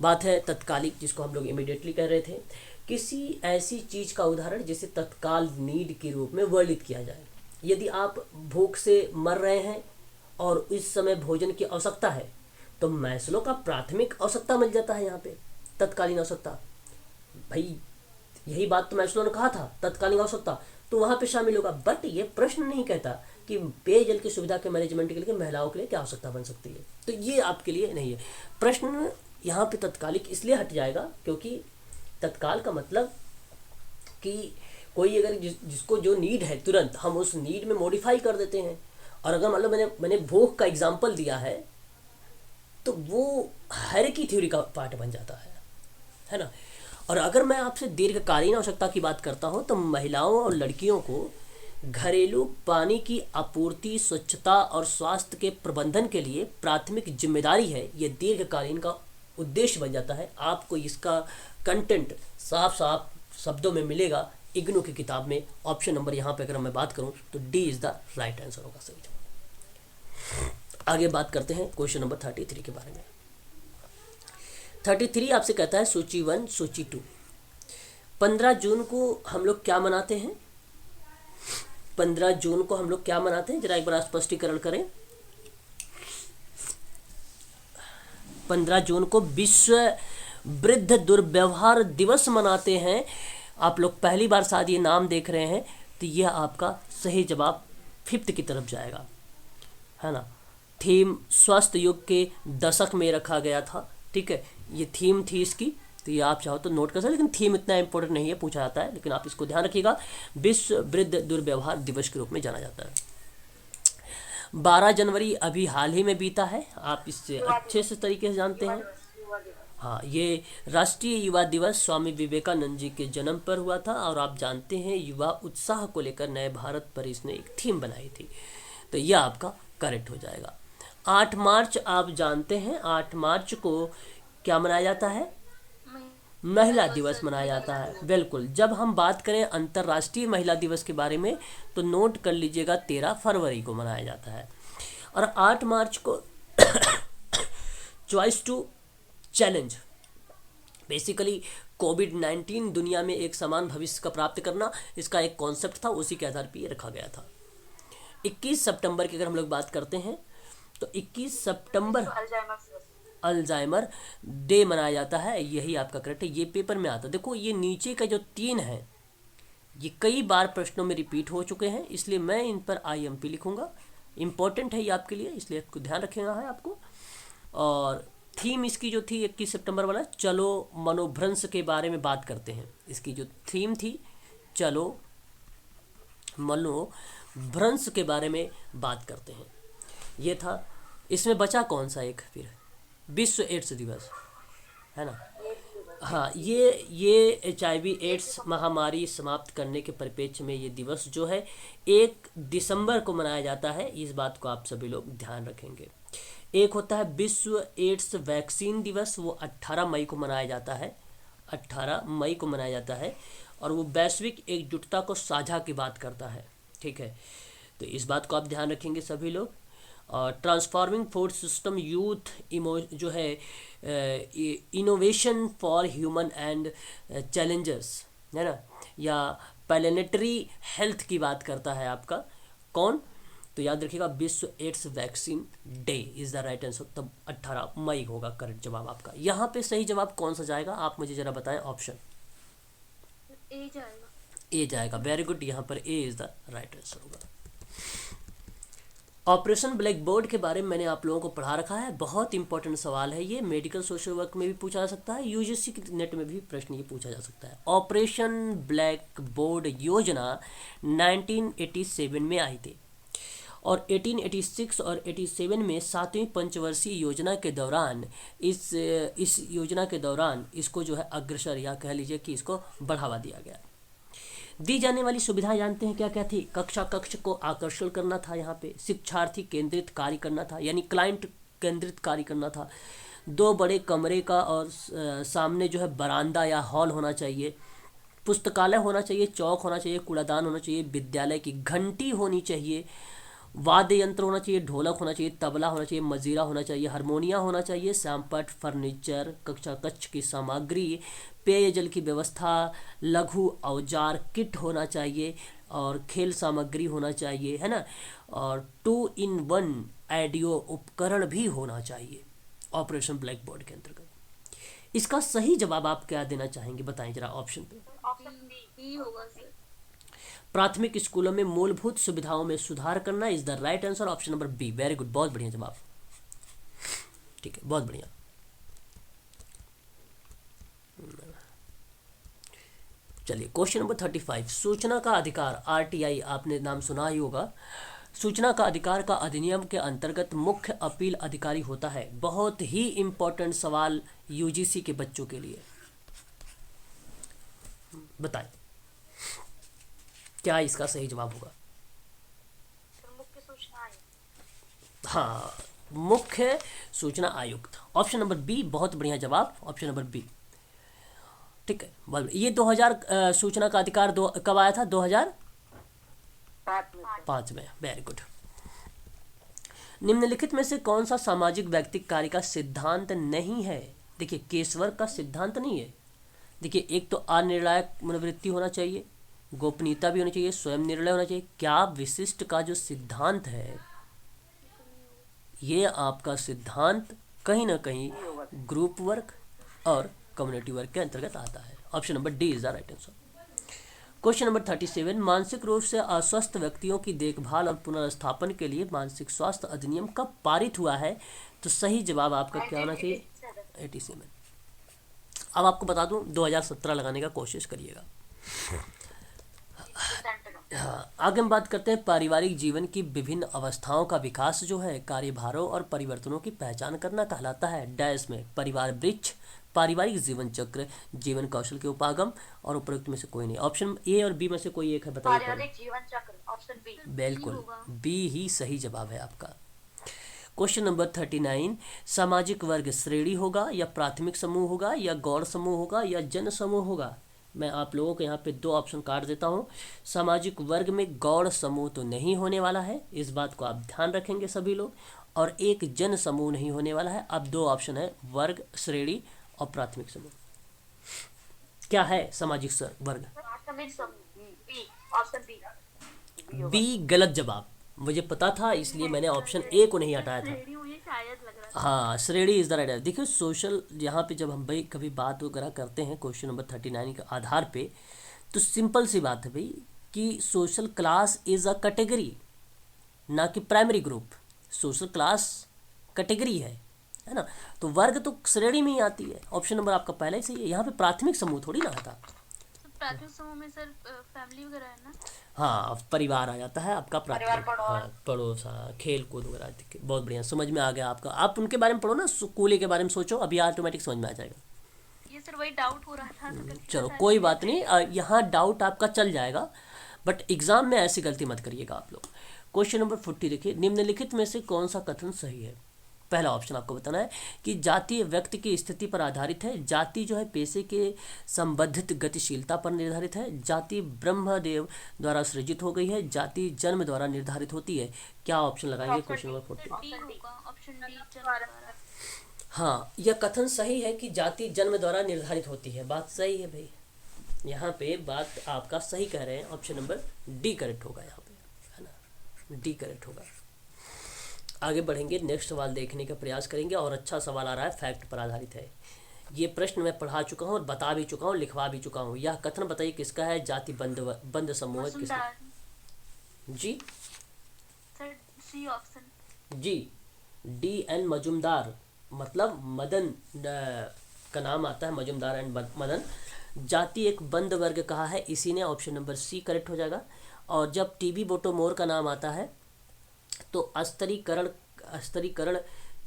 Speaker 1: बात है तत्कालिक, जिसको हम लोग इमिडिएटली कह रहे थे। किसी ऐसी चीज़ का उदाहरण जिसे तत्काल नीड के रूप में वर्णित किया जाए। यदि आप भूख से मर रहे हैं और इस समय भोजन की आवश्यकता है, तो मैस्लो का प्राथमिक आवश्यकता मिल जाता है यहाँ पे, तत्कालीन आवश्यकता। भाई यही बात तो मैस्लो ने कहा था, तत्कालीन आवश्यकता, तो वहाँ पे शामिल होगा। बट ये प्रश्न नहीं कहता कि पेयजल की सुविधा के मैनेजमेंट के लिए महिलाओं के लिए क्या आवश्यकता बन सकती है, तो ये आपके लिए नहीं है। प्रश्न यहाँ पे तत्कालिक इसलिए हट जाएगा क्योंकि तत्काल का मतलब कि कोई अगर जिसको जो नीड है तुरंत हम उस नीड में मॉडिफाई कर देते हैं। और अगर मतलब मैंने भूख का एग्जांपल दिया है तो वो हायरार्की थ्योरी का पार्ट बन जाता है ना। और अगर मैं आपसे दीर्घकालीन आवश्यकता की बात करता हूँ तो महिलाओं और लड़कियों को घरेलू पानी की आपूर्ति, स्वच्छता और स्वास्थ्य के प्रबंधन के लिए प्राथमिक जिम्मेदारी है, ये दीर्घकालीन का उद्देश्य बन जाता है। आपको इसका कंटेंट साफ साफ शब्दों में मिलेगा इग्नू की किताब में। ऑप्शन नंबर यहाँ पे अगर मैं बात करूँ तो D is the right answer होगा, सही जवाब। आगे बात करते हैं क्वेश्चन नंबर 33 के बारे में। 33 आपसे कहता है सूची 1 सूची 2। 15 जून को हम लोग क्या मनाते हैं? 15 जून को हम लोग क्या मनाते हैं, जरा एक बार स्पष्टीकरण करें। 15 जून को विश्व वृद्ध दुर्व्यवहार दिवस मनाते हैं। आप लोग पहली बार शायद ये नाम देख रहे हैं, तो यह आपका सही जवाब 5th की तरफ जाएगा, है ना। थीम स्वस्थ युग के दशक में रखा गया था, ठीक है, ये थीम थी इसकी, तो ये आप चाहो तो नोट कर सकते, लेकिन थीम इतना इंपॉर्टेंट नहीं है, पूछा जाता है, लेकिन आप इसको ध्यान रखिएगा। विश्व वृद्ध दुर्व्यवहार दिवस के रूप में जाना जाता है। 12 जनवरी अभी हाल ही में बीता है, आप इससे अच्छे से तरीके से जानते हैं। हाँ, ये राष्ट्रीय युवा दिवस स्वामी विवेकानंद जी के जन्म पर हुआ था, और आप जानते हैं युवा उत्साह को लेकर नए भारत पर इसने एक थीम बनाई थी, तो यह आपका करेक्ट हो जाएगा। 8 मार्च आप जानते हैं, 8 मार्च को क्या मनाया जाता है? महिला दिवस मनाया जाता है, बिल्कुल। जब हम बात करें अंतर्राष्ट्रीय महिला दिवस के बारे में तो नोट कर लीजिएगा 13 फरवरी को मनाया जाता है। और 8 मार्च को चॉइस टू चैलेंज, बेसिकली कोविड-19 दुनिया में एक समान भविष्य का प्राप्त करना, इसका एक कॉन्सेप्ट था, उसी के आधार पर ये रखा गया था। 21 सितंबर की अगर हम लोग बात करते हैं तो 21 सितंबर अल्जाइमर डे मनाया जाता है, यही आपका करेक्ट है, ये पेपर में आता है। देखो ये नीचे का जो 3 है ये कई बार प्रश्नों में रिपीट हो चुके हैं, इसलिए मैं इन पर IMP लिखूंगा, इम्पोर्टेंट है ये आपके लिए, इसलिए आपको ध्यान रखना है आपको। और थीम इसकी जो थी 21 सितंबर वाला, चलो मनोभ्रंश के बारे में बात करते हैं। इसकी जो थीम थी चलो मनोभ्रंश के बारे में बात करते हैं, ये था। इसमें बचा कौन सा एक फिर? विश्व एड्स दिवस, है ना। हाँ, ये HIV एड्स महामारी समाप्त करने के परिप्रेक्ष्य में ये दिवस जो है 1 दिसंबर को मनाया जाता है, इस बात को आप सभी लोग ध्यान रखेंगे। एक होता है विश्व एड्स वैक्सीन दिवस, वो 18 मई को मनाया जाता है, 18 मई को मनाया जाता है, और वो वैश्विक एकजुटता को साझा की बात करता है। ठीक है, तो इस बात को आप ध्यान रखेंगे सभी लोग। और ट्रांसफॉर्मिंग फोर्स सिस्टम यूथ जो है innovation for human and challenges, है ना, या प्लेनेटरी हेल्थ की बात करता है आपका कौन, तो याद रखिएगा विश्व AIDS vaccine day is the right answer, तब 18 मई होगा करेक्ट जवाब आपका। यहाँ पे सही जवाब कौन सा जाएगा आप मुझे जरा बताएं, ऑप्शन
Speaker 2: ए जाएगा।
Speaker 1: ए जाएगा, वेरी गुड, यहाँ पर ए इज द राइट आंसर होगा। ऑपरेशन ब्लैक बोर्ड के बारे में मैंने आप लोगों को पढ़ा रखा है, बहुत इंपॉर्टेंट सवाल है ये, मेडिकल सोशल वर्क में भी पूछा जा सकता है, यूजीसी नेट में भी प्रश्न ये पूछा जा सकता है। ऑपरेशन ब्लैक बोर्ड योजना 1987 में आई थी, और 1886 और 87 में 7वीं पंचवर्षीय योजना के दौरान इस योजना के दौरान इसको जो है अग्रसर, या कह लीजिए कि इसको बढ़ावा दिया गया। दी जाने वाली सुविधाएं जानते हैं क्या क्या थी? कक्षा कक्ष को आकर्षण करना था, यहाँ पे शिक्षार्थी केंद्रित कार्य करना था, यानी क्लाइंट केंद्रित कार्य करना था, 2 बड़े कमरे का और सामने जो है बरामदा या हॉल होना चाहिए, पुस्तकालय होना चाहिए, चौक होना चाहिए, कूड़ादान होना चाहिए, विद्यालय की घंटी होनी चाहिए, वाद्य यंत्र होना चाहिए, ढोलक होना चाहिए, तबला होना चाहिए, मजीरा होना चाहिए, हारमोनिया होना चाहिए, श्यामपट, फर्नीचर, कक्षा कक्ष की सामग्री, पेयजल की व्यवस्था, लघु औजार किट होना चाहिए, और खेल सामग्री होना चाहिए, है ना, और 2-in-1 ऑडियो उपकरण भी होना चाहिए ऑपरेशन ब्लैक बोर्ड के अंतर्गत। इसका सही जवाब आप क्या देना चाहेंगे, बताएं जरा ऑप्शन पे।
Speaker 2: ऑप्शन बी होगा सर।
Speaker 1: प्राथमिक स्कूलों में मूलभूत सुविधाओं में सुधार करना is the right answer, option number B, very good, बहुत बढ़िया जवाब, ठीक है, बहुत बढ़िया। चलिए क्वेश्चन नंबर 35, सूचना का अधिकार, आरटीआई आपने नाम सुना ही होगा। सूचना का अधिकार का अधिनियम के अंतर्गत मुख्य अपील अधिकारी होता है, बहुत ही इंपॉर्टेंट सवाल यूजीसी के बच्चों के लिए, बताएं क्या इसका सही जवाब होगा?
Speaker 2: मुख्य सूचना आयुक्त।
Speaker 1: हाँ, मुख्य सूचना आयुक्त, ऑप्शन नंबर बी, बहुत बढ़िया जवाब, ऑप्शन नंबर बी, ठीक है। ये 2000 सूचना का अधिकार कब आया था? 2005 में, वेरी गुड। निम्नलिखित में से कौन सा सामाजिक व्यक्तिक कार्य का सिद्धांत नहीं है? देखिए केसवर का सिद्धांत नहीं है। देखिए एक तो अनिर्णायक मनोवृत्ति होना चाहिए, गोपनीयता भी होनी चाहिए, स्वयं निर्णय होना चाहिए। क्या विशिष्ट का जो सिद्धांत है, ये आपका सिद्धांत कहीं ना कहीं ग्रुप वर्क और कम्युनिटी वर्क के अंतर्गत आता है, option number D is the right answer. Question number 37, मानसिक रूप से अस्वस्थ व्यक्तियों की देखभाल और पुनर्स्थापन के लिए मानसिक स्वास्थ्य अधिनियम कब पारित हुआ है? तो सही जवाब आपका क्या होना चाहिए? 87। अब आपको बता दूं, 2017 लगाने का कोशिश करिएगा। हाँ, आगे हम बात करते हैं पारिवारिक जीवन की विभिन्न अवस्थाओं का विकास जो है कार्यभारों और परिवर्तनों की पहचान करना कहलाता है। डैश में परिवार वृक्ष, पारिवारिक जीवन चक्र, जीवन कौशल के उपागम, और उपरोक्त में से कोई नहीं। ऑप्शन ए और बी में से कोई एक है, बताइए।
Speaker 2: पारिवारिक जीवन चक्र, ऑप्शन बी।
Speaker 1: बिल्कुल, बी ही सही जवाब है आपका। क्वेश्चन नंबर 39, सामाजिक वर्ग श्रेणी होगा या प्राथमिक समूह होगा या गौड़ समूह होगा या जन समूह होगा? मैं आप लोगों को यहाँ पे 2 ऑप्शन काट देता हूँ। सामाजिक वर्ग में गौड़ समूह तो नहीं होने वाला है, इस बात को आप ध्यान रखेंगे सभी लोग, और एक जन समूह नहीं होने वाला है। अब 2 ऑप्शन है, वर्ग श्रेणी और प्राथमिक समूह। क्या है सामाजिक वर्ग?
Speaker 2: प्राथमिक समूह, बी, ऑप्शन बी।
Speaker 1: बी गलत जवाब, मुझे पता था इसलिए मैंने ऑप्शन ए को नहीं हटाया था।
Speaker 2: शायद लग रहा
Speaker 1: हाँ, श्रेणी इज द राइट आंसर। देखिए सोशल, यहाँ पे जब हम भाई कभी बात वगैरह करते हैं क्वेश्चन नंबर 39 के आधार पे, तो सिंपल सी बात है भाई कि social class is a category, ना कि primary group. Social class category है ना, तो वर्ग तो श्रेणी में ही आती है। ऑप्शन नंबर आपका पहले ही सही है, यहाँ पे प्राथमिक समूह थोड़ी ना आता।
Speaker 2: प्राथमिक समूह में सर फैमिली वगैरह है ना।
Speaker 1: हाँ, परिवार आ जाता है आपका प्राथमिक, हाँ, पड़ोस, हाँ, खेल कूद वगैरह। बहुत बढ़िया, समझ में आ गया आपका। आप उनके बारे में पढ़ो ना, स्कूल के बारे में सोचो, अभी ऑटोमेटिक समझ में आ जाएगा।
Speaker 2: ये सर वही डाउट हो रहा था।
Speaker 1: चलो कोई बात नहीं, यहाँ डाउट आपका चल जाएगा, बट एग्जाम में ऐसी गलती मत करिएगा आप लोग। क्वेश्चन नंबर 40 देखिए, निम्नलिखित में से कौन सा कथन सही है? पहला ऑप्शन आपको बताना है कि जाति व्यक्ति की स्थिति पर आधारित है, जाति जो है पेशे के संबंधित गतिशीलता पर निर्धारित है, जाति ब्रह्मदेव द्वारा सृजित हो गई है, जाति जन्म द्वारा निर्धारित होती है। क्या ऑप्शन लगाएंगे क्वेश्चन नंबर 40?
Speaker 2: डी होगा, ऑप्शन डी जन्म द्वारा।
Speaker 1: हाँ, यह कथन सही है कि जाति जन्म द्वारा निर्धारित होती है। बात सही है भाई, यहाँ पे बात आपका सही कह रहे हैं। ऑप्शन नंबर डी करेक्ट होगा यहाँ पे, है ना, डी करेक्ट होगा। आगे बढ़ेंगे, नेक्स्ट सवाल देखने का प्रयास करेंगे और अच्छा सवाल आ रहा है, फैक्ट पर आधारित है। ये प्रश्न मैं पढ़ा चुका हूँ और बता भी चुका हूँ, लिखवा भी चुका हूँ। यह कथन बताइए किसका है? जाति बंद समूह किसका?
Speaker 2: मजुमदार।
Speaker 1: जी
Speaker 2: सर सी ऑप्शन।
Speaker 1: जी, डी एन मजुमदार, मतलब मदन का नाम आता है, मजुमदार एंड मदन। जाति एक बंद वर्ग कहा है इसी ने, ऑप्शन नंबर सी करेक्ट हो जाएगा। और जब टीबी बोटोमोर का नाम आता है तो अस्तरीकरण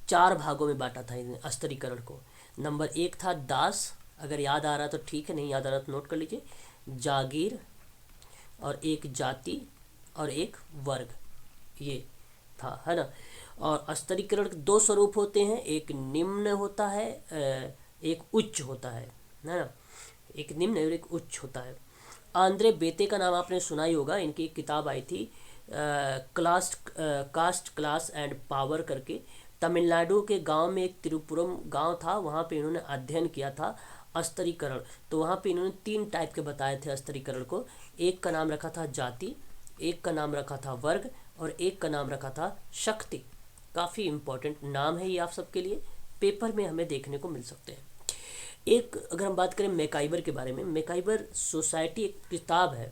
Speaker 1: 4 भागों में बांटा था इसने अस्तरीकरण को। नंबर 1 था दास, अगर याद आ रहा तो ठीक है, नहीं याद आ रहा तो नोट कर लीजिए, जागीर, और एक जाति और एक वर्ग, ये था, है ना। और अस्तरीकरण के 2 स्वरूप होते हैं, एक निम्न होता है, एक उच्च होता है ना, एक निम्न और एक उच्च होता है। आंद्रे बेते का नाम आपने सुना ही होगा, इनकी एक किताब आई थी कास्ट क्लास एंड पावर करके। तमिलनाडु के गांव में एक तिरुपुरम गांव था, वहाँ पे इन्होंने अध्ययन किया था अस्तरीकरण। तो वहाँ पे इन्होंने 3 टाइप के बताए थे अस्तरीकरण को। एक का नाम रखा था जाति, एक का नाम रखा था वर्ग, और एक का नाम रखा था शक्ति। काफ़ी इम्पोर्टेंट नाम है ये आप सबके लिए, पेपर में हमें देखने को मिल सकते हैं। एक अगर हम बात करें मैकाइबर के बारे में, मैकाइबर सोसाइटी एक किताब है,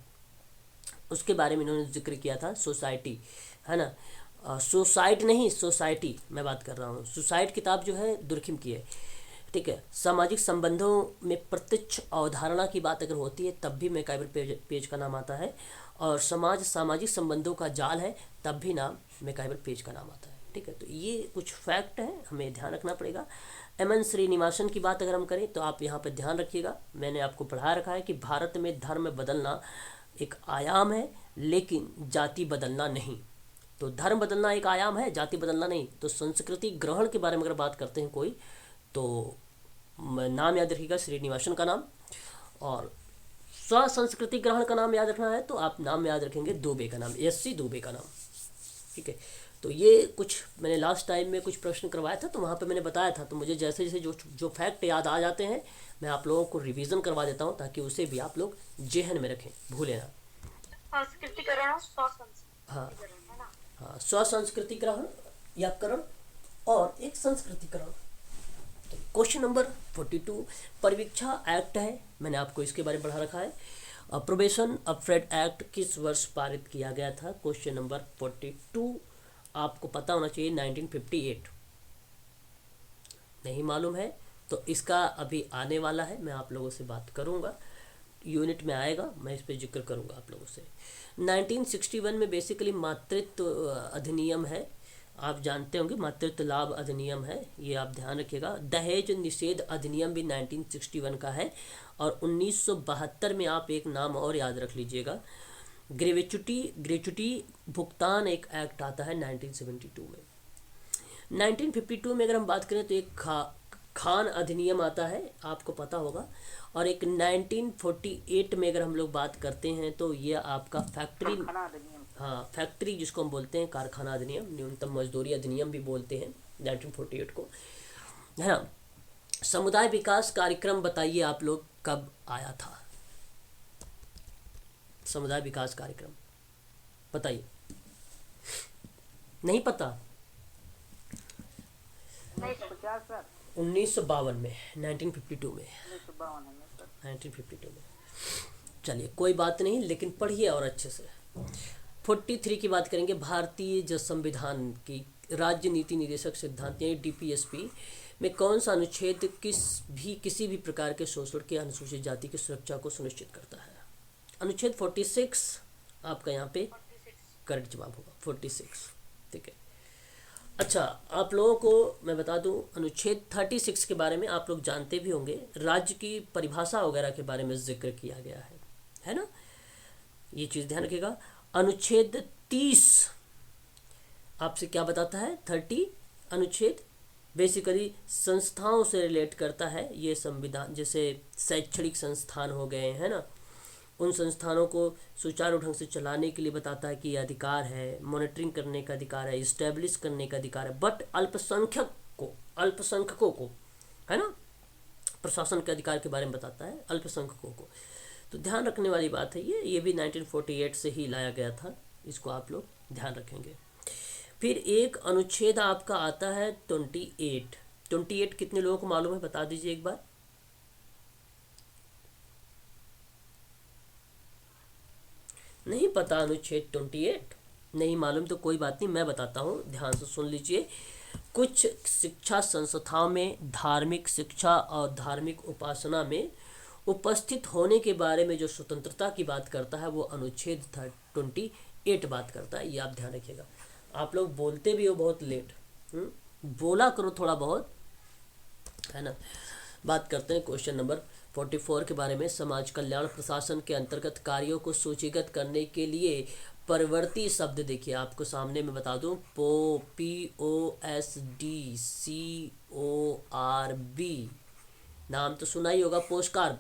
Speaker 1: उसके बारे में इन्होंने जिक्र किया था, सोसाइटी, है ना। सोसाइट नहीं, सोसाइटी मैं बात कर रहा हूँ। सुसाइड किताब जो है दुर्खिम की है, ठीक है। सामाजिक संबंधों में प्रत्यक्ष अवधारणा की बात अगर होती है तब भी मैकाइबर पेज का नाम आता है, और सामाजिक संबंधों का जाल है तब भी नाम मैकाइबर पेज का नाम आता है, ठीक है। तो ये कुछ फैक्ट है, हमें ध्यान रखना पड़ेगा। एमएन श्रीनिवासन की बात अगर हम करें तो आप यहाँ पर ध्यान रखिएगा, मैंने आपको पढ़ा रखा है कि भारत में धर्म बदलना एक आयाम है लेकिन जाति बदलना नहीं। तो धर्म बदलना एक आयाम है, जाति बदलना नहीं। तो संस्कृति ग्रहण के बारे में अगर बात करते हैं कोई, तो नाम याद रखिएगा श्रीनिवासन का नाम, और स्व संस्कृति ग्रहण का नाम याद रखना है तो आप नाम याद रखेंगे दुबे का नाम, एससी दुबे का नाम, ठीक है। तो ये कुछ मैंने लास्ट टाइम में कुछ प्रश्न करवाया था तो वहाँ पे मैंने बताया था, तो मुझे जैसे जैसे जो फैक्ट याद आ जाते हैं मैं आप लोगों को रिवीजन करवा देता हूँ ताकि उसे भी आप लोग जेहन में रखें, भूलें ना।
Speaker 2: संस्कृतिकरण और स्वसंस्कृतिकरण,
Speaker 1: हाँ
Speaker 2: है ना।
Speaker 1: हाँ, स्व संस्कृतिकरण या करण और एक संस्कृतिकरण। तो क्वेश्चन नंबर 42 परिवीक्षा एक्ट है, मैंने आपको इसके बारे में पढ़ा रखा है। प्रोबेशन अफ्रेड एक्ट किस वर्ष पारित किया गया था? क्वेश्चन नंबर 42 आपको पता होना चाहिए, 1958। नहीं मालूम है तो इसका अभी आने वाला है, मैं आप लोगों से बात करूंगा, यूनिट में आएगा, मैं इस पर जिक्र करूंगा आप लोगों से। 1961 में बेसिकली मातृत्व अधिनियम है, आप जानते होंगे मातृत्व लाभ अधिनियम है, ये आप ध्यान रखिएगा। दहेज निषेध अधिनियम भी 1961 का है। और 1972 में आप एक नाम और याद रख लीजिएगा, ग्रेचुटी भुगतान एक एक्ट आता है 1972 में। 1952 में अगर हम बात करें तो एक खान अधिनियम आता है, आपको पता होगा। और एक 1948 में अगर हम लोग बात करते हैं तो ये आपका फैक्ट्री, हाँ फैक्ट्री जिसको हम बोलते हैं, कारखाना अधिनियम, न्यूनतम मजदूरी अधिनियम भी बोलते हैं 1948 को, है ना। समुदाय विकास कार्यक्रम बताइए आप लोग कब आया था? समुदाय विकास कार्यक्रम बताइए, नहीं पता? 1952 में, 1952 में, 1952 में। चलिए कोई बात नहीं, लेकिन पढ़िए और अच्छे से। 43 की बात करेंगे, भारतीय जन संविधान की राज्य नीति निर्देशक सिद्धांत यानी डीपीएसपी में कौन सा अनुच्छेद किसी भी प्रकार के शोषण के अनुसूचित जाति की सुरक्षा को सुनिश्चित करता है? अनुच्छेद 46 आपका यहाँ पे करेक्ट जवाब होगा, 46, ठीक है। अच्छा, आप लोगों को मैं बता दूं, अनुच्छेद 36 के बारे में आप लोग जानते भी होंगे, राज्य की परिभाषा वगैरह के बारे में जिक्र किया गया है ना, ये चीज़ ध्यान रखिएगा। अनुच्छेद 30 आपसे क्या बताता है? अनुच्छेद बेसिकली संस्थाओं से रिलेट करता है ये संविधान। जैसे शैक्षणिक संस्थान हो गए हैं ना, उन संस्थानों को सुचारू ढंग से चलाने के लिए बताता है कि ये अधिकार है, मॉनिटरिंग करने का अधिकार है, इस्टेब्लिश करने का अधिकार है। बट अल्पसंख्यकों को है ना, प्रशासन के अधिकार के बारे में बताता है अल्पसंख्यकों को। तो ध्यान रखने वाली बात है ये भी 1948 से ही लाया गया था, इसको आप लोग ध्यान रखेंगे। फिर एक अनुच्छेद आपका आता है 28 कितने लोगों को मालूम है, बता दीजिए एक बार। नहीं पता अनुच्छेद 28 नहीं मालूम तो कोई बात नहीं, मैं बताता हूँ, ध्यान से सुन लीजिए। कुछ शिक्षा संस्थाओं में धार्मिक शिक्षा और धार्मिक उपासना में उपस्थित होने के बारे में जो स्वतंत्रता की बात करता है वो अनुच्छेद 28 बात करता है। ये आप ध्यान रखिएगा। आप लोग बोलते भी हो बहुत लेट, बोला करो थोड़ा बहुत, है ना। बात करते हैं क्वेश्चन नंबर 44 के बारे में। समाज कल्याण प्रशासन के अंतर्गत कार्यों को सूचीगत करने के लिए परवर्ती शब्द देखिए, आपको सामने में बता दूं, POSDCORB, नाम तो सुना ही होगा, पोस्टकार्ब।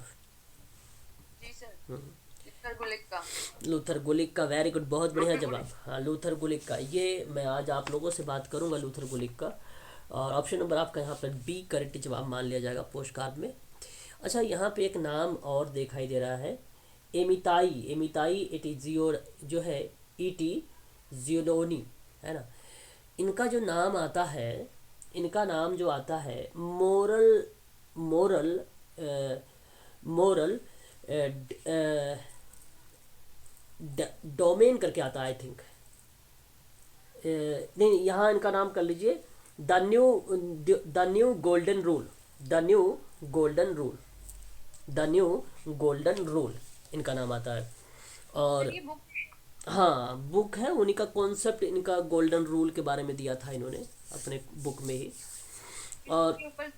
Speaker 4: जी सर, लूथर गुलिक का।
Speaker 1: लूथर गुलिक का, वेरी गुड, बहुत बढ़िया जवाब। हाँ, लूथर गुलिक का, ये मैं आज आप लोगों से बात करूंगा लूथर गुलिक का। और ऑप्शन नंबर आपका यहाँ पर बी करेक्ट जवाब मान लिया जाएगा पोस्टकार्ड में। अच्छा, यहाँ पे एक नाम और दिखाई दे रहा है, एमिताई इट इज जो है ईटी जियोलोनी, है ना। इनका जो नाम आता है, इनका नाम जो आता है मोरल डोमेन करके आता है, आई थिंक। नहीं, यहाँ इनका नाम कर लीजिए द न्यू गोल्डन रूल, इनका नाम आता है। और
Speaker 4: ये बुक
Speaker 1: हाँ, बुक है, उन्हीं का कॉन्सेप्ट, इनका गोल्डन रूल के बारे में दिया था इन्होंने अपने बुक में ही। और
Speaker 4: के ऊपर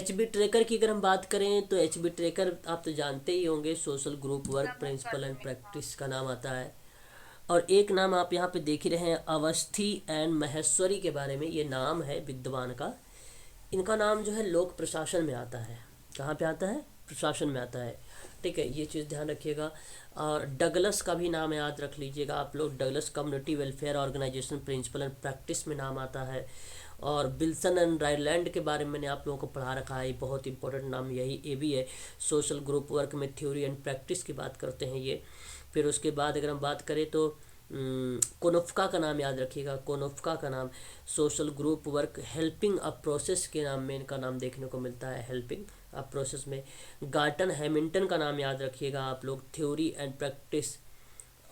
Speaker 1: HB ट्रेकर की अगर हम बात करें तो HB ट्रेकर आप तो जानते ही होंगे, social group work principal and practice का नाम आता है। और एक नाम आप यहाँ पे देख ही रहे हैं, अवस्थी एंड महेश्वरी के बारे में, ये नाम है विद्वान का। इनका नाम जो है लोक प्रशासन में आता है। कहाँ पे आता है? प्रशासन में आता है, ठीक है, ये चीज़ ध्यान रखिएगा। और डगलस का भी नाम याद रख लीजिएगा आप लोग, Douglas community welfare organisation principle and practice में नाम आता है। और विल्सन एंड रायलैंड के बारे में मैंने आप लोगों को पढ़ा रखा है, बहुत इंपॉर्टेंट नाम यही ये भी है। सोशल ग्रुप वर्क में थ्योरी एंड प्रैक्टिस की बात करते हैं ये। फिर उसके बाद अगर हम बात करें तो कोनोफ्का का नाम याद रखिएगा, कोनोफ्का का नाम social group work helping a process के नाम में इनका नाम देखने को मिलता है, हेल्पिंग अ प्रोसेस में। गार्टन हैमिल्टन का नाम याद रखिएगा आप लोग, theory and practice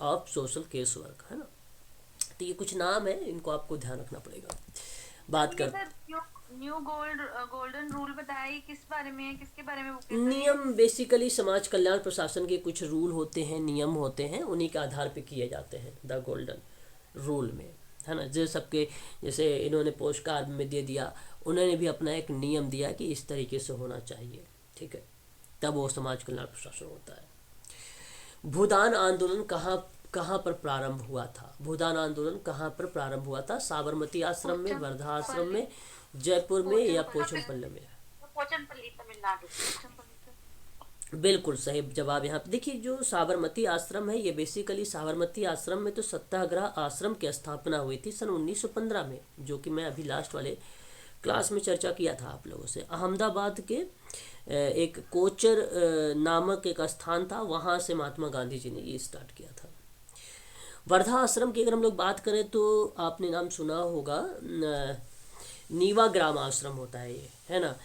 Speaker 1: of social case work, है ना। तो ये कुछ नाम है, इनको आपको ध्यान रखना पड़ेगा। बात कर
Speaker 4: न्यू गोल्डन रूल बताइए, किस बारे में है, किसके बारे में बुक है?
Speaker 1: नियम, बेसिकली समाज कल्याण प्रशासन के कुछ रूल होते हैं, नियम होते हैं, उन्हीं के आधार पे किए जाते हैं द गोल्डन रूल में, है ना। जो सबके, जैसे इन्होंने पोस्ट कार्ड में दे दिया, उन्होंने भी अपना एक नियम दिया कि इस तरीके से होना चाहिए, ठीक है, तब वो समाज कल्याण प्रशासन होता है। भूदान आंदोलन कहाँ पर प्रारंभ हुआ था? भूदान आंदोलन कहाँ पर प्रारंभ हुआ था? साबरमती आश्रम में, वर्धा आश्रम में, जयपुर में या पोचमपल्ली में?
Speaker 2: पोचनपल्ली, तमिलनाडु।
Speaker 1: बिल्कुल सही जवाब। यहाँ पे देखिए, जो साबरमती आश्रम है, ये बेसिकली साबरमती आश्रम में तो सत्याग्रह आश्रम की स्थापना हुई थी सन 1915 में, जो कि मैं अभी लास्ट वाले क्लास में चर्चा किया था आप लोगों से। अहमदाबाद के एक कोचर नामक एक स्थान था, वहाँ से महात्मा गांधी जी ने ये स्टार्ट किया था। वर्धा आश्रम की अगर हम लोग बात करें तो आपने नाम सुना होगा, नीवा ग्राम आश्रम होता है ये, है ना।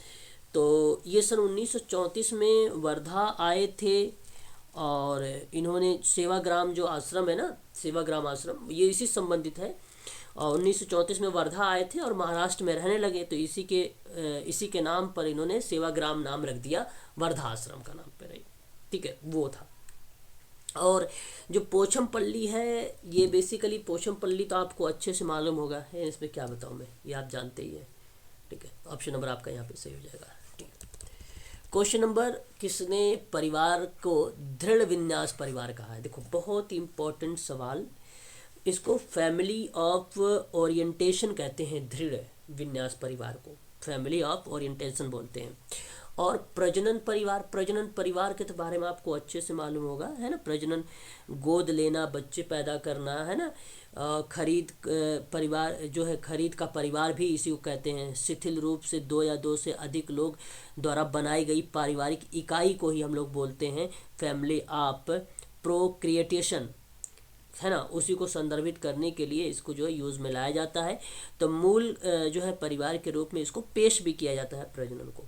Speaker 1: तो ये सन 1934 में वर्धा आए थे और इन्होंने सेवाग्राम जो आश्रम है ना, सेवाग्राम आश्रम, ये इसी संबंधित है। और 1934 में वर्धा आए थे और महाराष्ट्र में रहने लगे, तो इसी के नाम पर इन्होंने सेवाग्राम नाम रख दिया, वर्धा आश्रम का नाम पर, ठीक है, वो था। और जो पोचमपल्ली है, ये बेसिकली पोचमपल्ली तो आपको अच्छे से मालूम होगा, है, इसमें क्या बताऊँ मैं, ये आप जानते ही हैं, ठीक है। ऑप्शन नंबर आपका यहाँ पे सही हो जाएगा, ठीक है। क्वेश्चन नंबर, किसने परिवार को दृढ़ विन्यास परिवार कहा है? देखो, बहुत इंपॉर्टेंट सवाल, इसको फैमिली ऑफ ओरिएंटेशन कहते हैं, दृढ़ विन्यास परिवार को फैमिली ऑफ ओरिएंटेशन बोलते हैं। और प्रजनन परिवार के तो बारे में आपको अच्छे से मालूम होगा, है ना। प्रजनन, गोद लेना, बच्चे पैदा करना, है ना। खरीद परिवार जो है, खरीद का परिवार भी इसी को कहते हैं। शिथिल रूप से दो या दो से अधिक लोग द्वारा बनाई गई पारिवारिक इकाई को ही हम लोग बोलते हैं फैमिली ऑफ प्रोक्रिएशन, है ना। उसी को संदर्भित करने के लिए इसको जो है यूज़ में लाया जाता है। तो मूल जो है परिवार के रूप में इसको पेश भी किया जाता है प्रजनन को।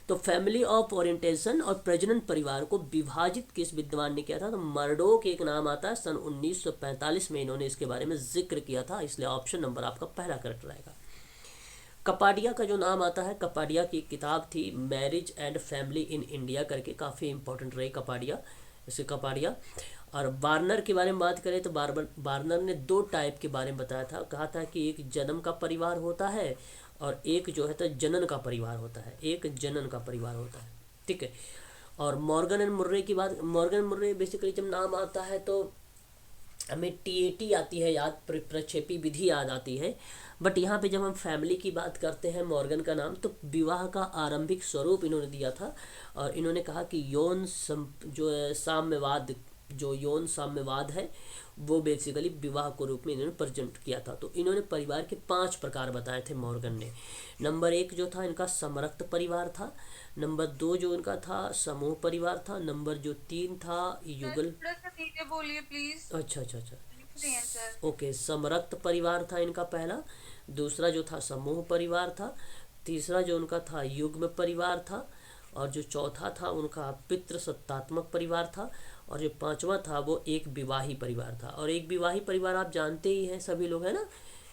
Speaker 1: तो फैमिली ऑफ ओरिएंटेशन और प्रजनन परिवार को विभाजित किस विद्वान ने किया था? तो मर्डोक एक नाम आता है, सन 1945 में इन्होंने इसके बारे में जिक्र किया था, इसलिए ऑप्शन नंबर आपका पहला करेक्ट रहेगा। कपाडिया का जो नाम आता है, कपाडिया की किताब थी marriage and family in India करके, काफ़ी इंपॉर्टेंट रही कपाडिया। और बार्नर के बारे में बात करें तो बार्नर ने 2 टाइप के बारे में बताया था। कहा था कि एक जन्म का परिवार होता है और एक जो है तो जनन का परिवार होता है, ठीक है। और मॉर्गन एंड मुर्रे की बात, मॉर्गन मुर्रे बेसिकली जब नाम आता है तो हमें TAT आती है याद, प्रक्षेपी विधि याद आती है। बट यहाँ पे जब हम फैमिली की बात करते हैं, मॉर्गन का नाम, तो विवाह का आरंभिक स्वरूप इन्होंने दिया था। और इन्होंने कहा कि यौन साम्यवाद है वो बेसिकली विवाह को रूप में इन्होंने प्रेजेंट किया था। तो इन्होंने परिवार के 5 प्रकार बताए थे मॉर्गन ने। नंबर 1 जो था इनका समरक्त परिवार था, नंबर 2 जो इनका था समूह परिवार था, नंबर जो 3 था युगल।
Speaker 4: थोड़ा सा धीरे बोलिए प्लीज।
Speaker 1: अच्छा
Speaker 4: सर
Speaker 1: ओके, समरक्त परिवार था इनका पहला, दूसरा जो था समूह परिवार था, तीसरा जो उनका था युग्म परिवार था, और जो चौथा था उनका पितृसत्तात्मक परिवार था, और जो 5वां था वो एक विवाही परिवार था। और एक विवाही परिवार आप जानते ही हैं सभी लोग, है ना।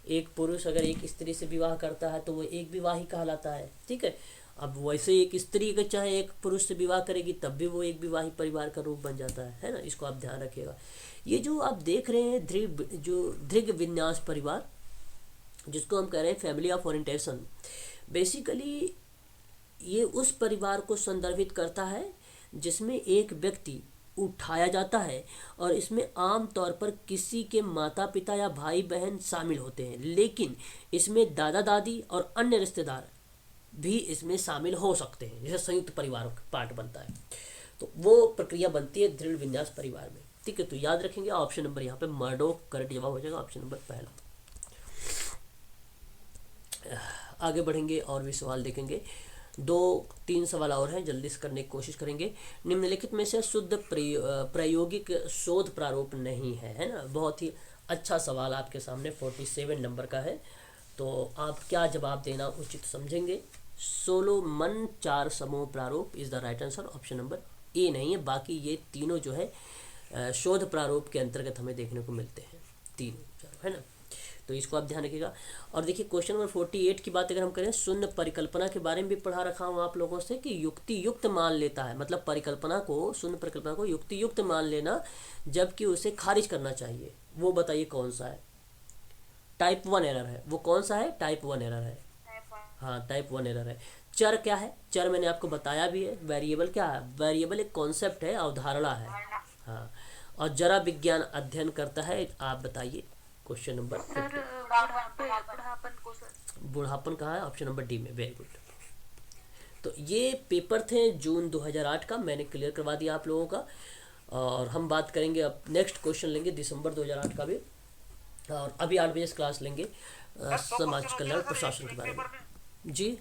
Speaker 1: एक पुरुष अगर एक स्त्री से विवाह करता है तो वो एक विवाही कहलाता है, ठीक है। अब वैसे एक स्त्री अगर चाहे एक पुरुष से विवाह करेगी तब भी वो एक विवाही परिवार का रूप बन जाता है ना। इसको आप ध्यान रखिएगा। ये जो आप देख रहे हैं दृग विन्यास परिवार, जिसको हम कह रहे हैं फैमिली ऑफ ओरिएंटेशन, बेसिकली ये उस परिवार को संदर्भित करता है जिसमें एक व्यक्ति उठाया जाता है और इसमें आम तौर पर किसी के माता पिता या भाई बहन शामिल होते हैं, लेकिन इसमें दादा दादी और अन्य रिश्तेदार भी इसमें शामिल हो सकते हैं, जैसे संयुक्त परिवार का पार्ट बनता है। तो वो प्रक्रिया बनती है दृढ़ विन्यास परिवार में, ठीक है। तो याद रखेंगे ऑप्शन नंबर यहाँ पे मर्डोक करेक्ट जवाब हो जाएगा, ऑप्शन नंबर पहला। आगे बढ़ेंगे और भी सवाल देखेंगे। 2-3 सवाल और हैं, जल्दी से करने की कोशिश करेंगे। निम्नलिखित में से शुद्ध प्रायोगिक शोध प्रारूप नहीं है ना। बहुत ही अच्छा सवाल आपके सामने 47 नंबर का है, तो आप क्या जवाब देना उचित समझेंगे? सोलोमन 4 समूह प्रारूप is the right answer, option number A नहीं है। बाकी ये तीनों जो है शोध प्रारूप के अंतर्गत हमें देखने को मिलते हैं, तीनों, है ना। तो इसको आप ध्यान रखिएगा। और देखिए क्वेश्चन नंबर 48 की बात अगर हम करें, शून्य परिकल्पना के बारे में भी पढ़ा रखा हूँ आप लोगों से कि युक्ति युक्त मान लेता है, मतलब परिकल्पना को, शून्य परिकल्पना को युक्ति युक्त मान लेना जबकि उसे खारिज करना चाहिए। वो बताइए कौन सा है? टाइप 1 एरर है। वो कौन सा है? टाइप 1 एरर है। हाँ, टाइप 1 एरर है। चर क्या है? चर मैंने आपको बताया भी है। वेरिएबल क्या है? वेरिएबल एक कॉन्सेप्ट है, अवधारणा है। हाँ, और जरा विज्ञान अध्ययन करता है। आप बताइए क्वेश्चन नंबर। बुढ़ापन कहाँ है? ऑप्शन नंबर डी में, वेरी गुड। तो ये पेपर थे जून 2008 का, मैंने क्लियर करवा दिया आप लोगों का। और हम बात करेंगे अब, नेक्स्ट क्वेश्चन लेंगे दिसंबर 2008 का भी, और अभी 8 बजे क्लास लेंगे समाज कल्याण प्रशासन के बारे में। जी